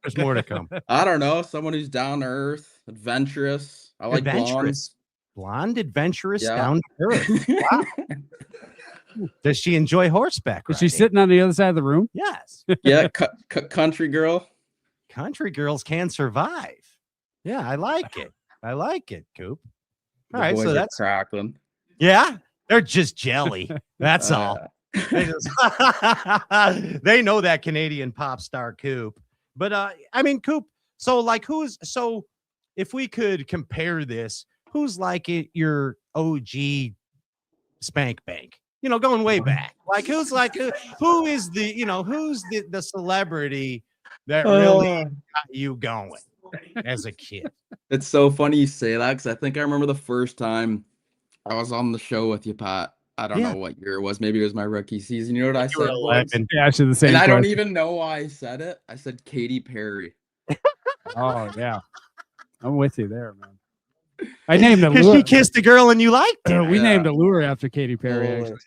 There's more to come. I don't know. Someone who's down to earth, adventurous. I like blondes. Blonde, adventurous, Yeah. down to earth. Wow. Does she enjoy horseback Is she riding? sitting on the other side of the room? Yes. Yeah, country girl. Country girls can survive. Yeah, I like it. I like it, Coop. The All right, boys so are that's crackling. yeah. They're just jelly. That's all. They, just, they know that Canadian pop star Coop. But I mean, Coop. So if we could compare this, who's like your OG spank bank? Going way back. Like who is the celebrity that really got you going as a kid? It's so funny you say that because I think I remember the first time I was on the show with you, Pat. I don't know what year it was. Maybe it was my rookie season. You know what I said? 11. Yeah, actually the same. And I don't question. even know why I said it. I said Katy Perry. Oh yeah, I'm with you there, man. I named a Because lure. she kissed a girl and you liked it. We named a lure after Katy Perry. Oh, Actually.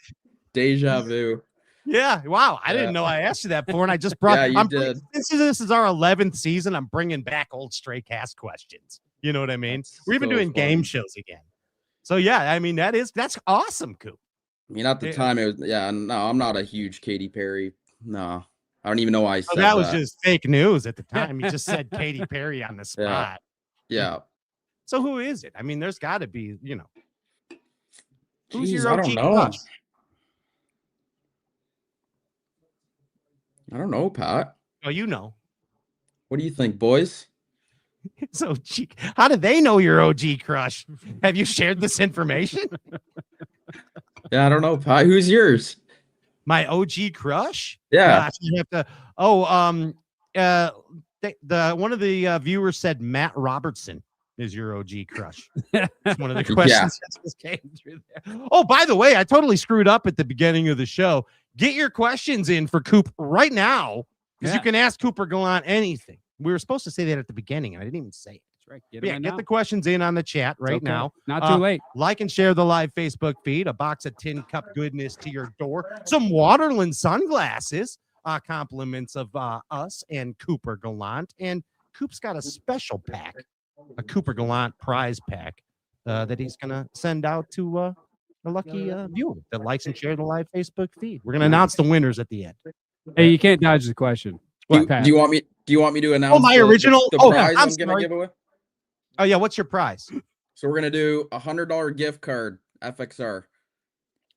Deja vu. Yeah. Wow. I didn't know I asked you that before, and I just brought. Yeah, you did. This is our 11th season. I'm bringing back old Stray Cast questions. You know what I mean? That's We're even so doing game funny. shows again. So yeah, I mean that's awesome, Coop. I mean, at the time, it was no. I'm not a huge Katy Perry. No, I don't even know why I said So that was just fake news at the time. You just said Katy Perry on the Yeah. spot. Yeah. So who is it? I mean, there's got to be, who's Jeez, your I OG don't know. crush? I don't know, Pat. Oh, you know. What do you think, boys? So, how do they know your OG crush? Have you shared this information? Yeah, I don't know, Pat. Who's yours? My OG crush? Yeah. Gosh, you have to. Oh, the one of the viewers said Matt Robertson is your OG crush. That's one of the questions that just came through there. Oh, by the way, I totally screwed up at the beginning of the show. Get your questions in for Coop right now, because you can ask Cooper Gallant anything. We were supposed to say that at the beginning, and I didn't even say it. That's right. Get the questions in on the chat right now. Not too late. Like and share the live Facebook feed. A box of tin cup goodness to your door. Some Waterland sunglasses. Compliments of us and Cooper Gallant. And Coop's got a special pack, a Cooper Gallant prize pack that he's going to send out to a lucky viewer that likes and share the live Facebook feed. We're going to announce the winners at the end. Hey, you can't dodge the question. Do you want me to announce my original the oh, prize I'm I'm gonna sorry. give away? Oh yeah, what's your prize? So we're gonna do $100 gift card FXR.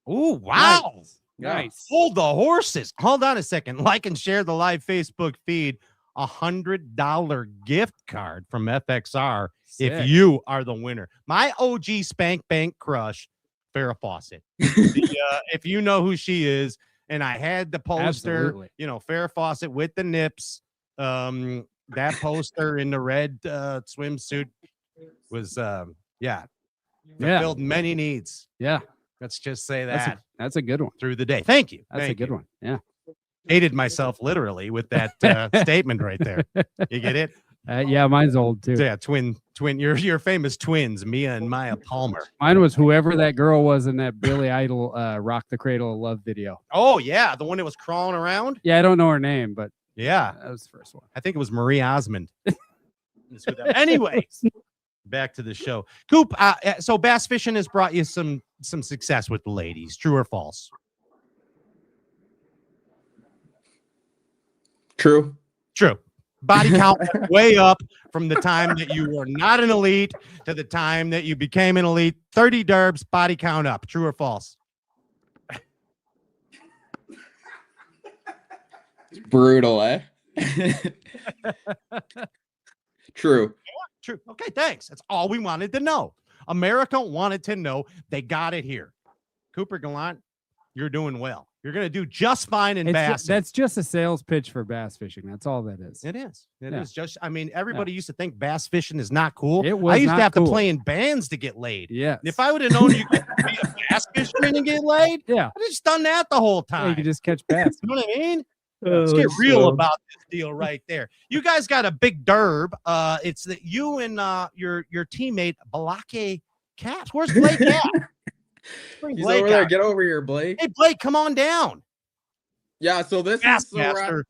Oh wow. Nice. Hold the horses. Hold on a second. Like and share the live Facebook feed. $100 gift card from FXR if you are the winner. My OG Spank Bank crush, Farrah Fawcett. If you know who she is, and I had the poster, Absolutely. Farrah Fawcett with the nips. That poster in the red swimsuit was fulfilled many needs. Yeah. Let's just say that That's a good one. through the day. Thank you. That's a good one. Yeah. Hated myself literally with that statement right there. You get it? Yeah, mine's old too. Yeah, twin. Your famous twins, Mia and Maya Palmer. Mine was whoever that girl was in that Billy Idol "Rock the Cradle of Love" video. Oh yeah, the one that was crawling around. Yeah, I don't know her name, but yeah, that was the first one. I think it was Marie Osmond. Anyways, back to the show. Coop. So bass fishing has brought you some success with the ladies. True or false? True. True. Body count went way up from the time that you were not an elite to the time that you became an elite. 30 derbs, body count up. True or false? Brutal, eh? True. True. Okay, thanks. That's all we wanted to know. America wanted to know. They got it here. Cooper Gallant, you're doing well. You're going to do just fine in bass. That's just a sales pitch for bass fishing. That's all that is. It is. It Yeah. is. Just, I mean, everybody used to think bass fishing is not cool. It was I used not to have cool. to play in bands to get laid. Yeah. If I would have known you could be a bass fisherman and get laid, Yeah. I'd just done that the whole Yeah, time. you could just catch bass. You know what I mean? Let's get real about this deal right there. You guys got a big derb. It's that you and your teammate Balake Caps. Where's Blake at? Bring He's Blake over there. out. Get over here, Blake. Hey Blake, come on down. Yeah, so this is so Bassmaster.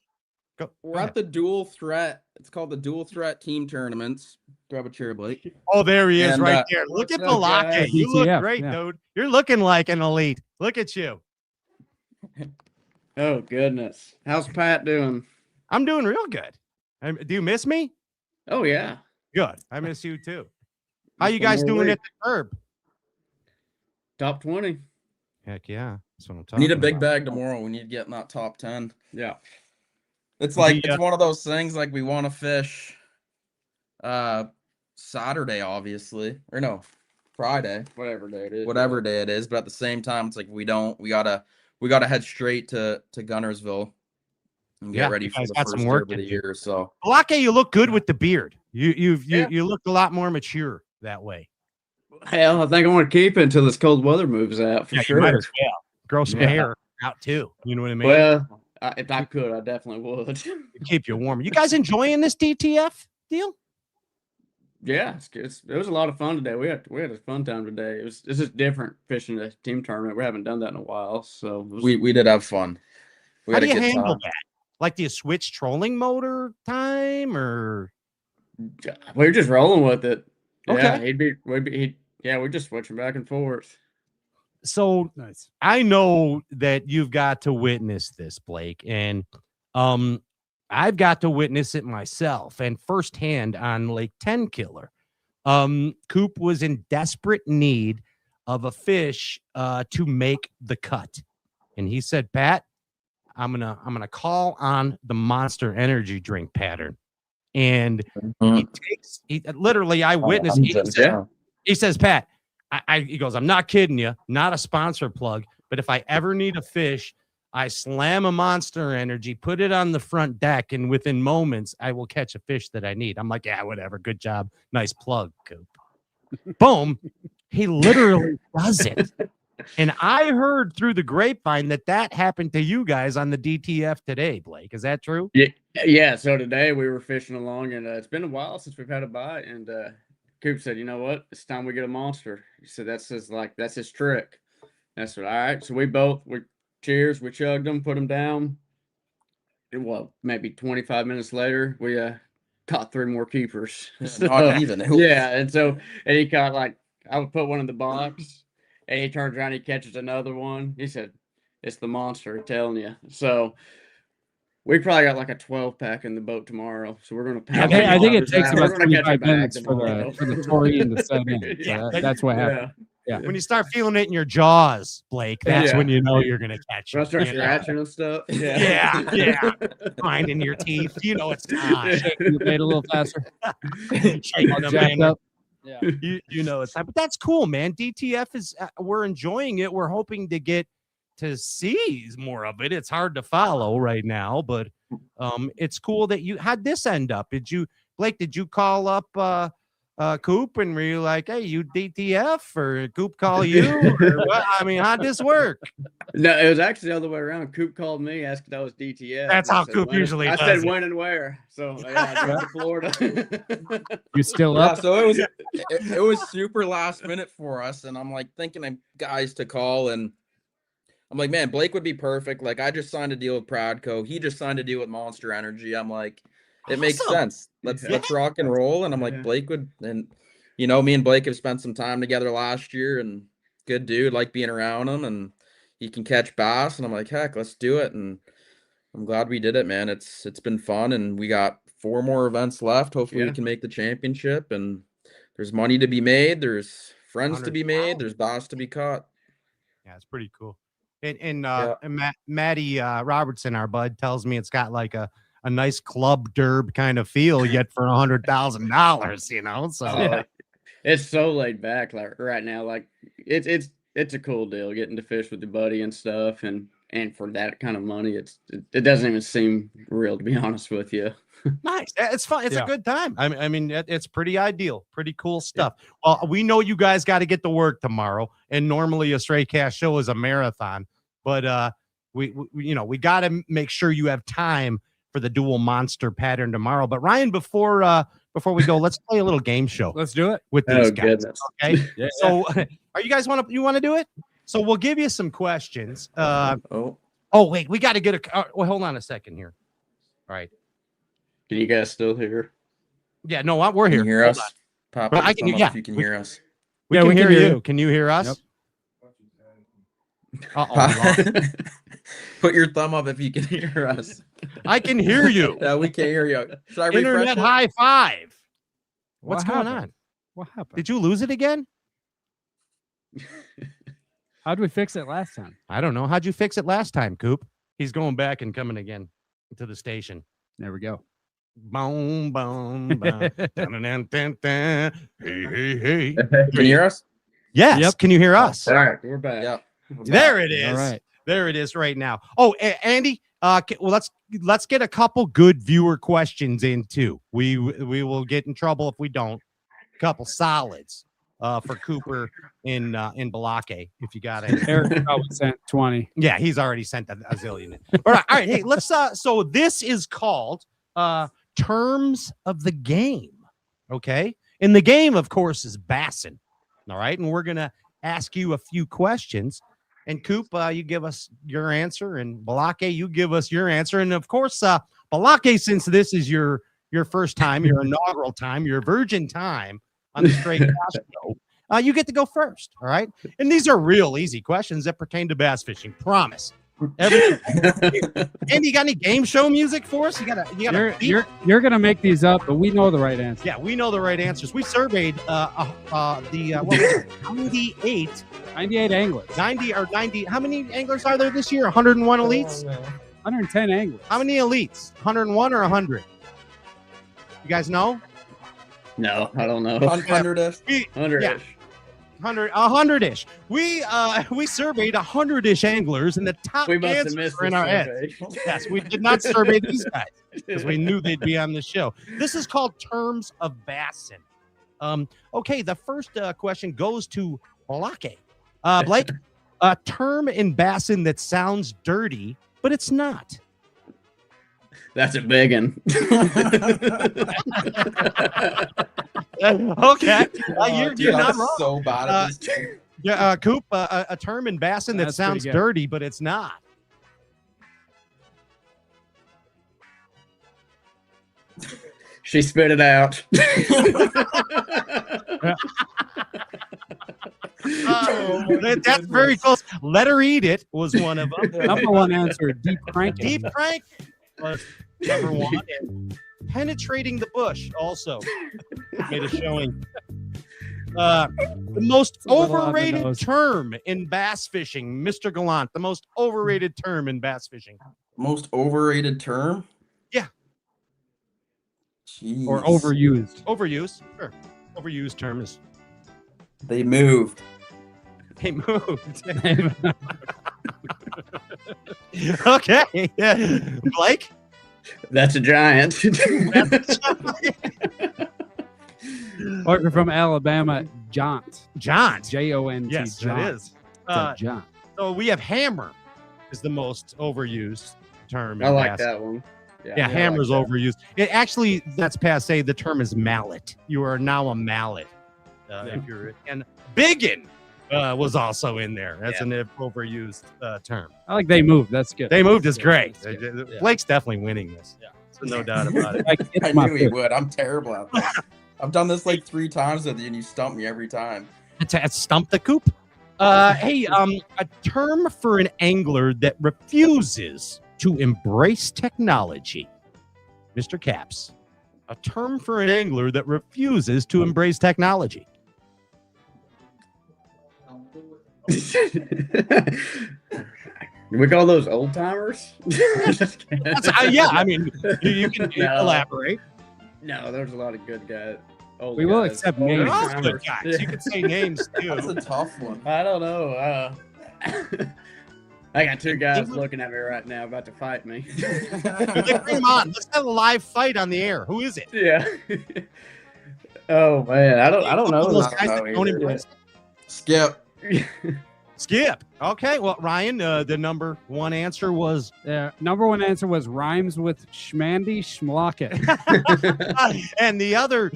we're at the dual threat. It's called the dual threat team tournaments. Grab a chair, Blake. Oh, there he is And, right there. Look at what's up, Balake. guys? You look DTF, great, yeah. dude. You're looking like an elite. Look at you. Oh goodness, how's Pat doing? I'm doing real good. Do you miss me? Oh yeah, Good. I miss you too. How you guys One more doing week. at the curb? top 20. Heck yeah. That's what I'm We talking need a big about. bag tomorrow. We need to get in that top 10. Yeah, It's like The, it's one of those things like we want to fish Saturday, obviously. Or no, Friday. whatever day it is. Whatever day it is, but at the same time, it's like we gotta head straight to Gunnersville and get Yeah, ready you for guys the got first some work derby of to the do. year. So Balake, you look good with the beard. You Yeah. look a lot more mature that way. Hell, I think I want to keep it until this cold weather moves out for You sure. might as well grow some Yeah. hair out too. You know what I mean? Well, if I could, I definitely would. Keep you warm. You guys enjoying this DTF deal? Yeah, it was a lot of fun today. We had a fun time today. It's just different fishing a team tournament. We haven't done that in a while, so it was, we did have fun. We How had do a you good handle time. that? Like, do you switch trolling motor time or? we were just rolling with it. Yeah, Okay. we're just switching back and forth. So Nice. I know that you've got to witness this, Blake, and I've got to witness it myself and firsthand on Lake 10 Killer. Coop was in desperate need of a fish to make the cut, and he said, "Pat, I'm gonna call on the Monster Energy drink pattern." And he literally, I witnessed. He says, "Pat, he goes, I'm not kidding you, not a sponsor plug, but if I ever need a fish, I slam a Monster Energy, put it on the front deck, and within moments, I will catch a fish that I need." I'm like, yeah, whatever. Good job. Nice plug, Coop. Boom. He literally does it. And I heard through the grapevine that happened to you guys on the DTF today, Blake. Is that true? Yeah. So today we were fishing along, and it's been a while since we've had a bite. And Coop said, "You know what? It's time we get a monster." He said, "That's his trick." That's what. All right. So we cheers. We chugged them, put them down. Well, maybe 25 minutes later, we caught 3 more keepers. Not even. Yeah, and he caught I would put one in the box, and he turns around, he catches another one. He said, "It's the monster, I'm telling you." So we probably got like a 12-pack in the boat tomorrow. So we're gonna I pack. think it takes We're about gonna catch a 25 bag minutes tomorrow. for the taurine to set in. Yeah, That's what happened. Yeah. When you start feeling it in your jaws, Blake, that's Yeah. when you know you're gonna catch When I it. start you know? scratching and stuff. Yeah. Finding your teeth, you know it's time. You made a little faster. Shaking All them jacked in. up. Yeah. You know it's time. But that's cool, man. DTF is we're enjoying it. We're hoping to get to see more of it. It's hard to follow right now, but it's cool that you how'd this end up? Did you, Blake, did you call up Coop, and were you like, hey, you DTF, or Coop call you? Or what? I mean, how'd this work? No, it was actually the other way around. Coop called me, asked if I was DTF. That's and I how said, Coop "When?" usually I does said it. when and where. So yeah, I drove to Florida. You still Yeah, up? so it was super last minute for us, and I'm like thinking of guys to call, and I'm like, man, Blake would be perfect. Like, I just signed a deal with Pradco. He just signed a deal with Monster Energy. I'm like, it makes Awesome. sense. Let's rock and roll. And I'm like, Yeah. Blake would, and me and Blake have spent some time together last year, and good dude, like being around him, and he can catch bass. And I'm like, heck, let's do it. And I'm glad we did it, man. It's been fun, and we got 4 more events left. Hopefully Yeah. we can make the championship, and there's money to be made. There's friends to be made. There's bass to be caught. Yeah, it's pretty cool. And Yeah. Matty Robertson, our bud, tells me it's got like a nice club derb kind of feel, yet for $100,000, you know. So Oh, it's so laid back, like right now. Like it's a cool deal getting to fish with your buddy and stuff, and for that kind of money, it doesn't even seem real, to be honest with you. nice. It's fun. It's Yeah. a good time. I mean, it's pretty ideal. Pretty cool stuff. Well, we know you guys got to get to work tomorrow, and normally a Straight Cast show is a marathon, but we we got to make sure you have time for the dual monster pattern tomorrow. But Ryan, before we go, let's play a little game show Let's do it. with these Oh, guys. goodness. Okay. Yeah. So, are you guys want to do it? So we'll give you some questions. Oh, Wait, we got to get a. Well, hold on a second here. All right. Can you guys still hear? Yeah. No, we're can here. you hear Hold us? on. Pop Well, your I can- thumb up yeah, if you can we- hear us. We Yeah, can we can hear hear you. you. Can you hear us? Yep. Put your thumb up if you can hear us. I can hear you. Yeah, we can't hear you. Should I refresh Internet it? high five. What What's going happened? on? What happened? Did you lose it again? How'd we fix it last time? I don't know. How'd you fix it last time, Coop? He's going back and coming again to the station. There we go. Boom, boom, boom. Dun, dun, dun, dun. Hey, hey, hey. Can you hear us? Yes. Yep. Can you hear us? All right, we're back. Yeah. There it is. All right. There it is right now. Oh, Andy, well, let's get a couple good viewer questions in too. We will get in trouble if we don't. A couple solids for Cooper in Balake, if you got it. Eric probably sent 20. Yeah, he's already sent a zillion. All right, hey, let's so this is called terms of the game. Okay. And the game, of course, is bassin'. All right. And we're gonna ask you a few questions. And Coop, you give us your answer, and Balake, you give us your answer. And of course, Balake, since this is your first time, your inaugural time, your virgin time on the Straight Cast show, you get to go first. All right. And these are real easy questions that pertain to bass fishing. Promise. Andy, you got any game show music for us? You got You're gonna make these up, but we know the right answer. Yeah, we know the right answers. We surveyed what was it? 98 anglers, 90. How many anglers are there this year? 101 elites. 110 anglers. How many elites? 101 or 100? You guys know? No, I don't know. 100-ish. 100-ish. Yeah. 100-ish. We surveyed 100-ish anglers, and the top We must have answers missed were in the our heads. survey. Yes, we did not survey these guys because we knew they'd be on the show. This is called terms of bassin'. Okay, the first question goes to Balake. Blake, a term in bassin' that sounds dirty, but it's not. That's a big one. Okay, you're Dude, not I'm wrong. so bad at this. Yeah, Coop, a term in bassin' that That's pretty sounds good. dirty, but it's not. She spit it out. That's very close. Let her eat it was one of them. Number one answer: deep cranking. Deep crank was number one. And penetrating the bush also made a showing. The most a little on the overrated nose. term in bass fishing, Mr. Gallant. The most overrated term in bass fishing. Most overrated term? Yeah. Jeez. Or overused. Overused. Sure. Overused term is They moved. they moved. Okay. Yeah. Blake? Or from Alabama, Jaunt. Jaunt. J-O-N-T. Yes, Jaunt. it is. Jaunt. So we have hammer is the most overused term. I in like basket. that one. Yeah, I hammer's like that. overused. It actually, that's passe. The term is mallet. You are now a mallet. If you're and biggin was also in there. That's an overused term. I like they moved. That's good. They moved is great. That's good. Yeah. Blake's definitely winning this. Yeah. So no doubt about it. I knew he would. I'm terrible at that. I've done this like 3 times with you, and you stump me every time. It's stump the coop. Hey, a term for an angler that refuses to embrace technology. Mr. Caps, a term for an angler that refuses to embrace technology. We call those old timers. Yeah, I mean, you can elaborate. No, there's a lot of good guys. Old We will guys. accept Old names. All timers. good guys. You can say names That's too. a tough one. I don't know. I got 2 guys looking at me right now about to fight me. Bring them on. Let's have a live fight on the air. Who is it? Yeah. Oh man, I don't know. Those I don't guys know that don't either. embrace Skip. Skip. Okay. Well, Ryan, the number one answer was Number one answer was rhymes with schmandy schmlocket. and the other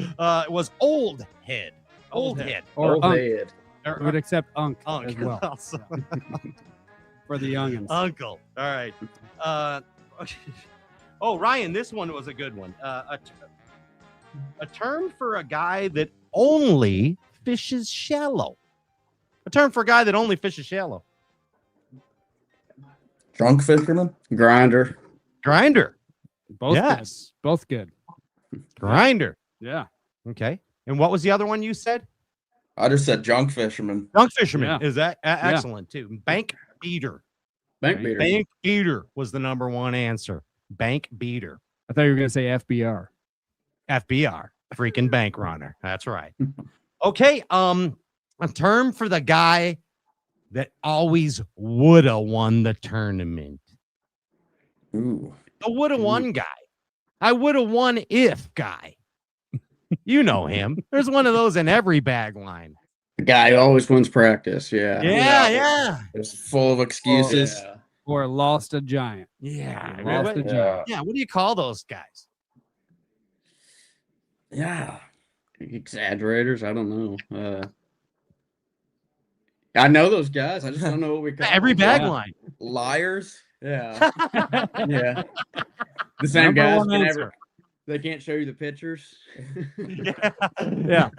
was old head. Old head. Or Old unk. head. We would accept unk, Unk. as well Also. for the youngins. Uncle. All right. Oh, Ryan, this one was a good one. A term for a guy that only fishes shallow. A term for a guy that only fishes shallow. Drunk fisherman. Grinder. Grinder. Both Yes. good. Both good. Grinder. Yeah. Okay. And what was the other one you said? I just said junk fisherman. Drunk fisherman. Yeah. Is that excellent too? Bank beater. Bank beater. Bank beater was the number one answer. Bank beater. I thought you were going to say FBR. FBR. Freaking bank runner. That's right. Okay. A term for the guy that always woulda won the tournament. Ooh. The woulda won guy. I woulda won if guy. You know him. There's one of those in every bag line. The guy who always wins practice. Yeah. Yeah. It's full of excuses. Yeah. Or lost a giant. Yeah. Lost a giant. Yeah. What do you call those guys? Yeah. Exaggerators. I don't know. I know those guys. I just don't know what we call Every them. bag Yeah. line. Liars. Yeah. Yeah. The same Number guys one can answer. never. They can't show you the pictures. Yeah.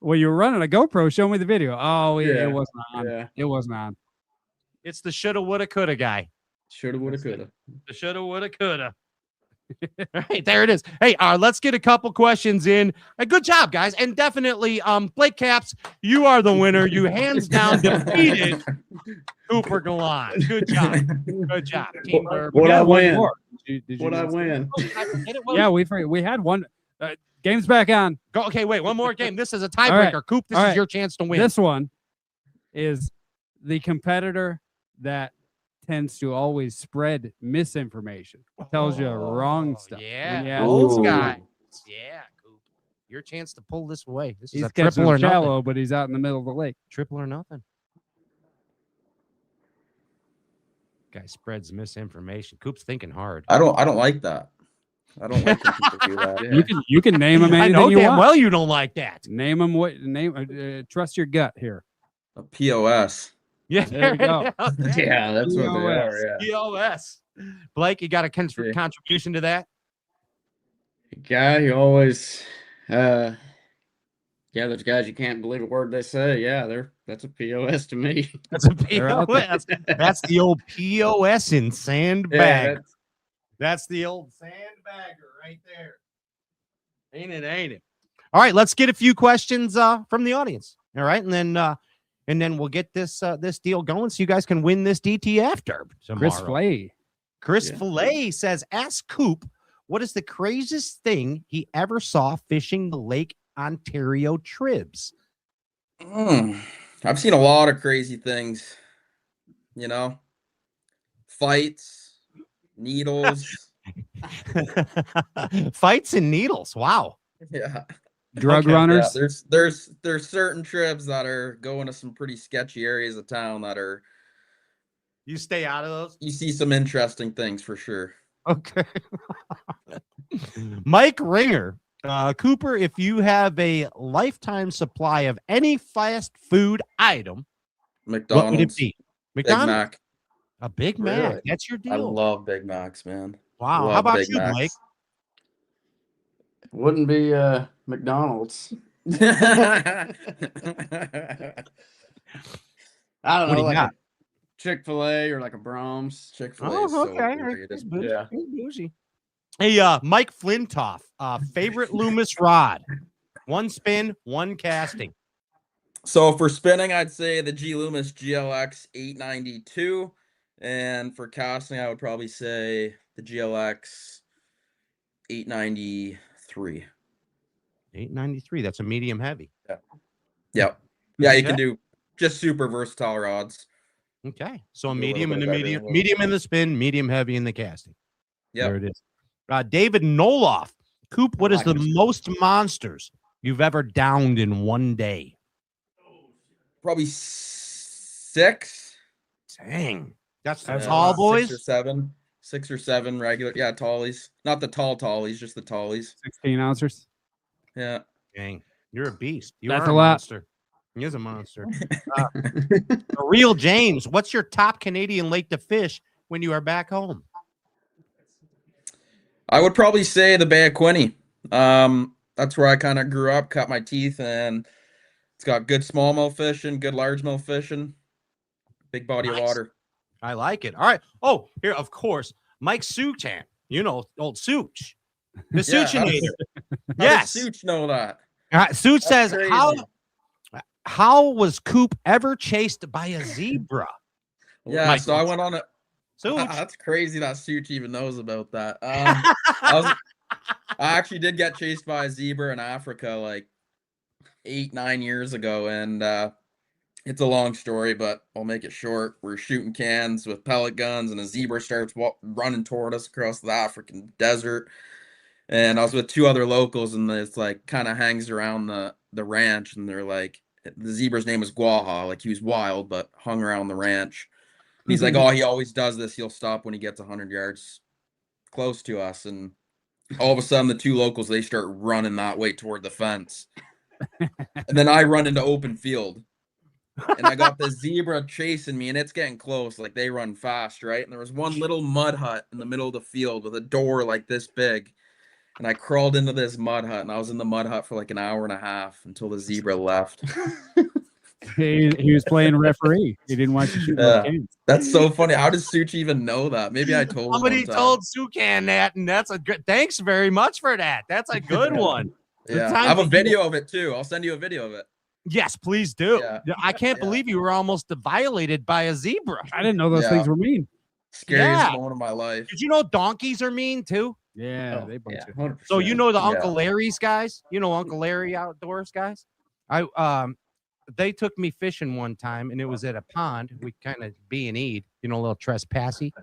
Well, you were running a GoPro. Show me the video. Oh, yeah, Yeah. it wasn't on. Yeah. It wasn't on. It's the shoulda, woulda, coulda guy. Shoulda, woulda, coulda. The shoulda, woulda, coulda. All right, there it is. Hey, let's get a couple questions in. Good job, guys, and definitely, Blake Caps, you are the winner. You hands down defeated Cooper Gallant. Good job. Good job. Teamwork. What I got one win? more. Did you What I guys- win? Yeah, we had one. Game's back on. Go. Okay, wait. One more game. This is a All right. tiebreaker. Coop, this All is right. your chance to win. This one is the competitor that tends to always spread misinformation. Tells you wrong stuff. Yeah, When you ask those him. guys. Yeah, Coop. Your chance to pull this away. This is He's a catching triple or them nothing. shallow, but he's out in the middle of the lake. Triple or nothing. Guy spreads misinformation. Coop's thinking hard. I don't like that. I don't like when people do that. You can name him I anything know you damn want. well you don't like that. Name him trust your gut here. A POS. Yeah, There you go. Yeah, that's what they are. Yeah. POS. Blake, you got a Yeah. contribution to that? Guy who always, yeah, those guys you can't believe a word they say. Yeah, that's a POS to me. That's a They're out POS. That's the old POS in sandbag. Yeah, That's the old sandbagger right there. Ain't it? All right, let's get a few questions from the audience. All right, and then we'll get this deal going so you guys can win this DTF Derby tomorrow. Chris Flay. Chris Yeah. Fillet says, ask Coop what is the craziest thing he ever saw fishing the Lake Ontario Tribs. I've seen a lot of crazy things. You know, fights, needles. Fights and needles. Wow. Yeah. drug Okay. runners. Yeah, there's certain trips that are going to some pretty sketchy areas of town that are You stay out of those. you see some interesting things for sure. Okay. Mike Ringer, Cooper, if you have a lifetime supply of any fast food item, McDonald's, what would it be? Big McDonald's? Mac. A Big Mac. Really? That's your I deal. love Big Macs, man. Wow. Love How about Big you, Macs. Mike? Wouldn't be McDonald's. What I don't do know, you like got? a Chick-fil-A or like a Brahms. Chick-fil-A Oh, is so okay. overrated. Yeah. Hey, Mike Flintoff, favorite Loomis rod. One spin, one casting. So for spinning, I'd say the G Loomis GLX 892, and for casting, I would probably say the GLX 893. 893. That's a medium heavy. Yeah, you Okay. can do just super versatile rods. Okay. So a Do a little medium in bit the of medium, everything. medium in the spin, medium heavy in the casting. Yeah, There it is. David Noloff. Coop, what is the most monsters you've ever downed in one day? probably 6. Dang. That's the That's tall Six or boys. seven. 6 or 7 regular. Yeah, tallies. Not the tall tallies, just the tallies. 16 ounces. Yeah. Dang. You're a beast. You That's are a a lot. monster. He is a monster. Real James, what's your top Canadian lake to fish when you are back home? I would probably say the Bay of Quinte. That's where I kind of grew up, cut my teeth, and it's got good smallmouth fishing, good largemouth fishing, big body of Nice. water. I like it. All right. Oh, here, of course, Mike Suchan. You know, old Such. The Yeah, Suchinator. How Yes. does Such know that? Such That's says, crazy. how was Coop ever chased by a zebra? Yeah, Mike so I went on a. Such. That's crazy that Such even knows about that. I actually did get chased by a zebra in Africa like 8-9 years ago, and it's a long story, but I'll make it short. We're shooting cans with pellet guns, and a zebra starts running toward us across the African desert. And I was with 2 other locals, and it's like kind of hangs around the ranch, and they're like, the zebra's name was Guaha, like he was wild, but hung around the ranch. And he's like, oh, he always does this. He'll stop when he gets 100 yards close to us. And all of a sudden, the 2 locals, they start running that way toward the fence. And then I run into open field. And I got the zebra chasing me, and it's getting close. Like, they run fast, right? And there was one little mud hut in the middle of the field with a door like this big. And I crawled into this mud hut, and I was in the mud hut for like an hour and a half until the zebra left. He was playing referee. He didn't want you to shoot those cans. That's so funny. How does Such even know that? Maybe I told him. Somebody one time. told Sucan that, and that's a good. Thanks very much for that. That's a good one. Yeah, I have a video of it too. I'll send you a video of it. Yes, please do. Yeah. I can't believe you were almost violated by a zebra. I didn't know those things were mean. Scariest moment of my life. Did you know donkeys are mean too? Yeah, they bunch you. So you know the Uncle Larry's guys? You know Uncle Larry Outdoors guys? They took me fishing one time, and it was at a pond. We kind of B&E'd, you know, a little trespassy.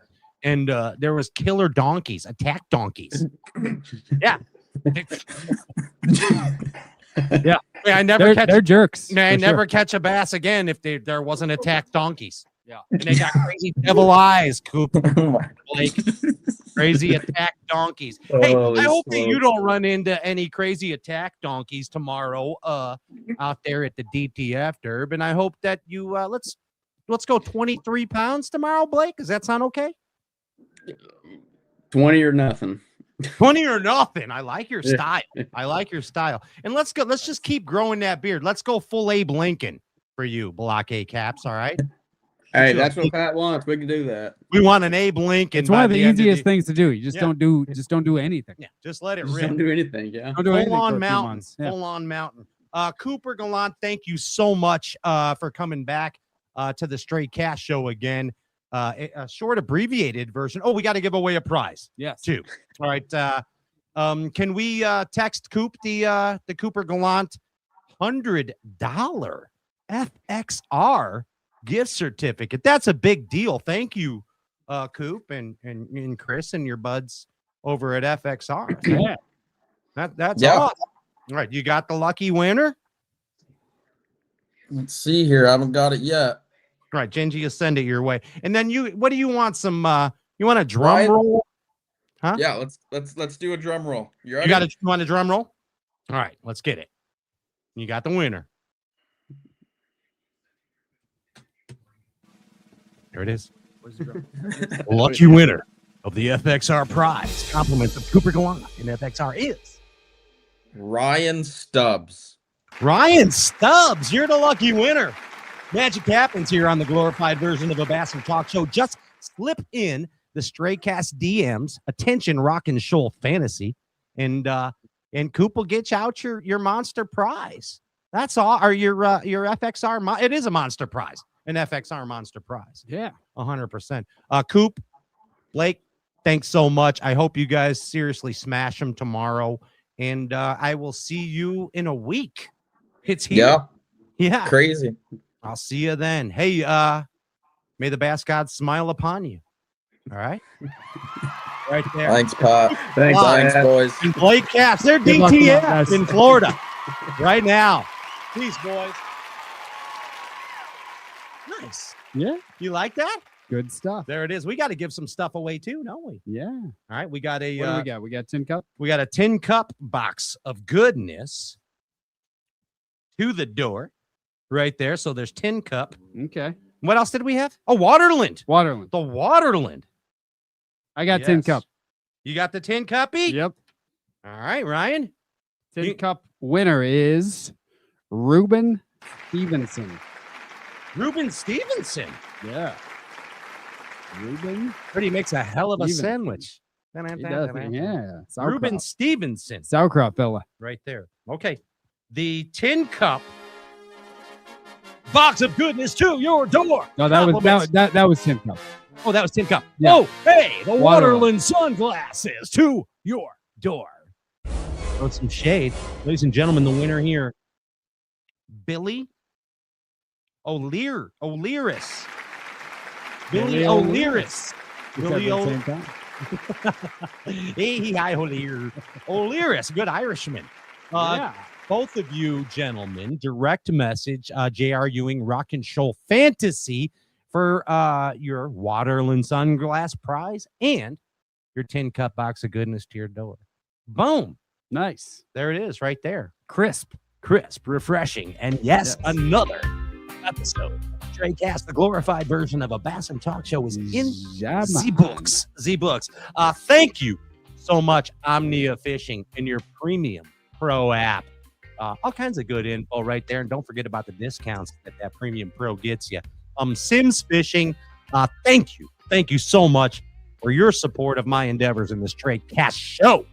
And there was killer donkeys, attack donkeys. Yeah. Yeah. I never catch. They're jerks. I for never sure. catch a bass again if there wasn't attack donkeys. Yeah. And they got crazy devil eyes, Coop. Like crazy attack donkeys. Hey, Holy I hope that smokes. you don't run into any crazy attack donkeys tomorrow out there at the DTF Derb. And I hope that you let's go 23 pounds tomorrow, Blake. Does that sound okay? 20 or nothing. 20 or nothing. I like your style. I like your style. And let's go. Let's just keep growing that beard. Let's go full Abe Lincoln for you, Block A Caps. All right. Hey, that's what Pat wants. We can do that. We want an Abe Lincoln. It's one by of the end easiest things to do. You just Yeah. don't do anything. Yeah, just let it Just rip. don't do anything. Yeah. Don't do anything Full for a on few mountain. months. Yeah. Full on mountain. Cooper Gallant, thank you so much for coming back to the Straight Cash Show again. A short abbreviated version. Oh, we got to give away a prize Yes. too. All right. Can we text Coop the Cooper Gallant $100 FXR gift certificate? That's a big deal. Thank you, Coop and Chris and your buds over at FXR. Yeah. That's Yeah. awesome. All right, you got the lucky winner? Let's see here. I haven't got it yet. All right, Genji, you send it your way. And then what do you want? You want a drum Ryan? roll? Huh? Yeah, let's do a drum roll. You ready? You want a drum roll? All right, let's get it. You got the winner. There it is. Lucky winner of the FXR prize. Compliments of Cooper Gallant in FXR is Ryan Stubbs. Ryan Stubbs. You're the lucky winner. Magic happens here on the glorified version of a Bass and Talk Show. Just slip in the Straycast DMs. Attention, Rock and Shoal Fantasy, and Coop will get you out your monster prize. That's all. Or your FXR. It is a monster prize. An FXR monster prize. Yeah. 100%. Coop, Blake, thanks so much. I hope you guys seriously smash them tomorrow. And I will see you in a week. It's here. Yeah. Yeah. Crazy. I'll see you then. Hey, may the bass god smile upon you. All right. Right there. Thanks, Pat. Thanks, boys. And Blake Caps, they're Good luck tomorrow, DTF guys. in Florida right now. Peace, boys. Nice. Yeah. You like that? Good stuff. There it is. We got to give some stuff away too, don't we? Yeah. All right. We got What do we got? We got tin cup. We got a tin cup box of goodness to the door right there. So there's tin cup. Okay. What else did we have? Oh, Waterland. Waterland. The Waterland. I got tin Yes. cup. You got the tin cuppy? Yep. All right, Ryan. Tin cup winner is Ruben Stevenson. Ruben Stevenson. Yeah. Ruben. But he makes a hell of a Stevenson. sandwich. He does, yeah. Ruben Sauerkraut. Stevenson. Sauerkraut fella. Right there. Okay. The tin cup box of goodness to your door. No, that was Compliments. that was tin cup. Oh, that was tin cup. Yeah. Oh, hey, the Waterland. Waterland sunglasses to your door. Throw some shade. Ladies and gentlemen, the winner here, Billy O'Leary. O'Learis. Billy O'Learis. Billy O'Learis. Hey, O'Leary. O'Learis, good Irishman. Yeah. Both of you gentlemen, direct message J.R. Ewing Rock and Shoal Fantasy for your Waterland Sunglass prize and your tin cup box of goodness to your door. Boom. Nice. There it is right there. Crisp. Refreshing. And yes, another episode. Straycast, the glorified version of a Bass and Talk Show, is in Z-Books. Z-Books. Thank you so much, Omnia Fishing, and your premium pro app. All kinds of good info right there. And don't forget about the discounts that premium pro gets you. Sims Fishing, thank you. Thank you so much for your support of my endeavors in the Straycast show.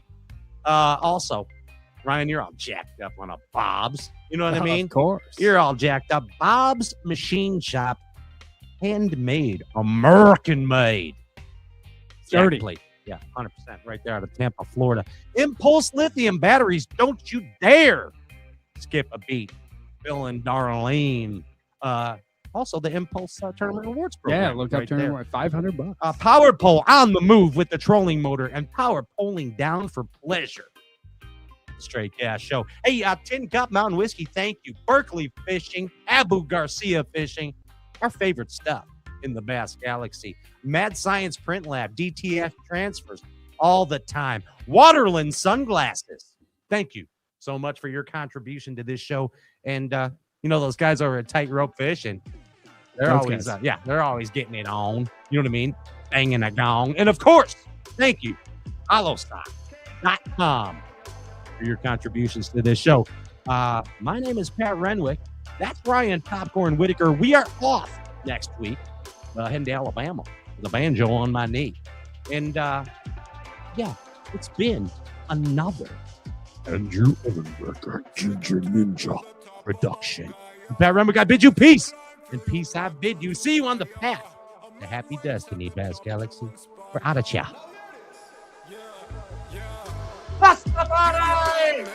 Also, Ryan, you're all jacked up on a Bob's. You know what I mean? Of course. You're all jacked up. Bob's Machine Shop, handmade, American made. Sturdy. Exactly. Yeah, 100% right there out of Tampa, Florida. Impulse lithium batteries. Don't you dare skip a beat. Bill and Darlene. Also, the Impulse Tournament Rewards program. Yeah, look up right tournament there. $500. Power pole on the move with the trolling motor and power polling down for pleasure. Straight Gas Show. Hey, Tin Cup Mountain Whiskey, thank you. Berkeley Fishing, Abu Garcia Fishing, our favorite stuff in the Bass Galaxy. Mad Science Print Lab, DTF transfers all the time. Waterland Sunglasses, thank you so much for your contribution to this show. And, you know, those guys over at Tightrope Fishing, they're always getting it on. You know what I mean? Banging a gong. And, of course, thank you, HoloStock.com. for your contributions to this show. My name is Pat Renwick. That's Brian Popcorn Whitaker. We are off next week, heading to Alabama with a banjo on my knee. And yeah, it's been another Andrew Evanberger Ginger Ninja production. Pat Renwick, I bid you peace, and peace I bid you. See you on the path to happy destiny, Bass Galaxy. We're out of here. Rastafari!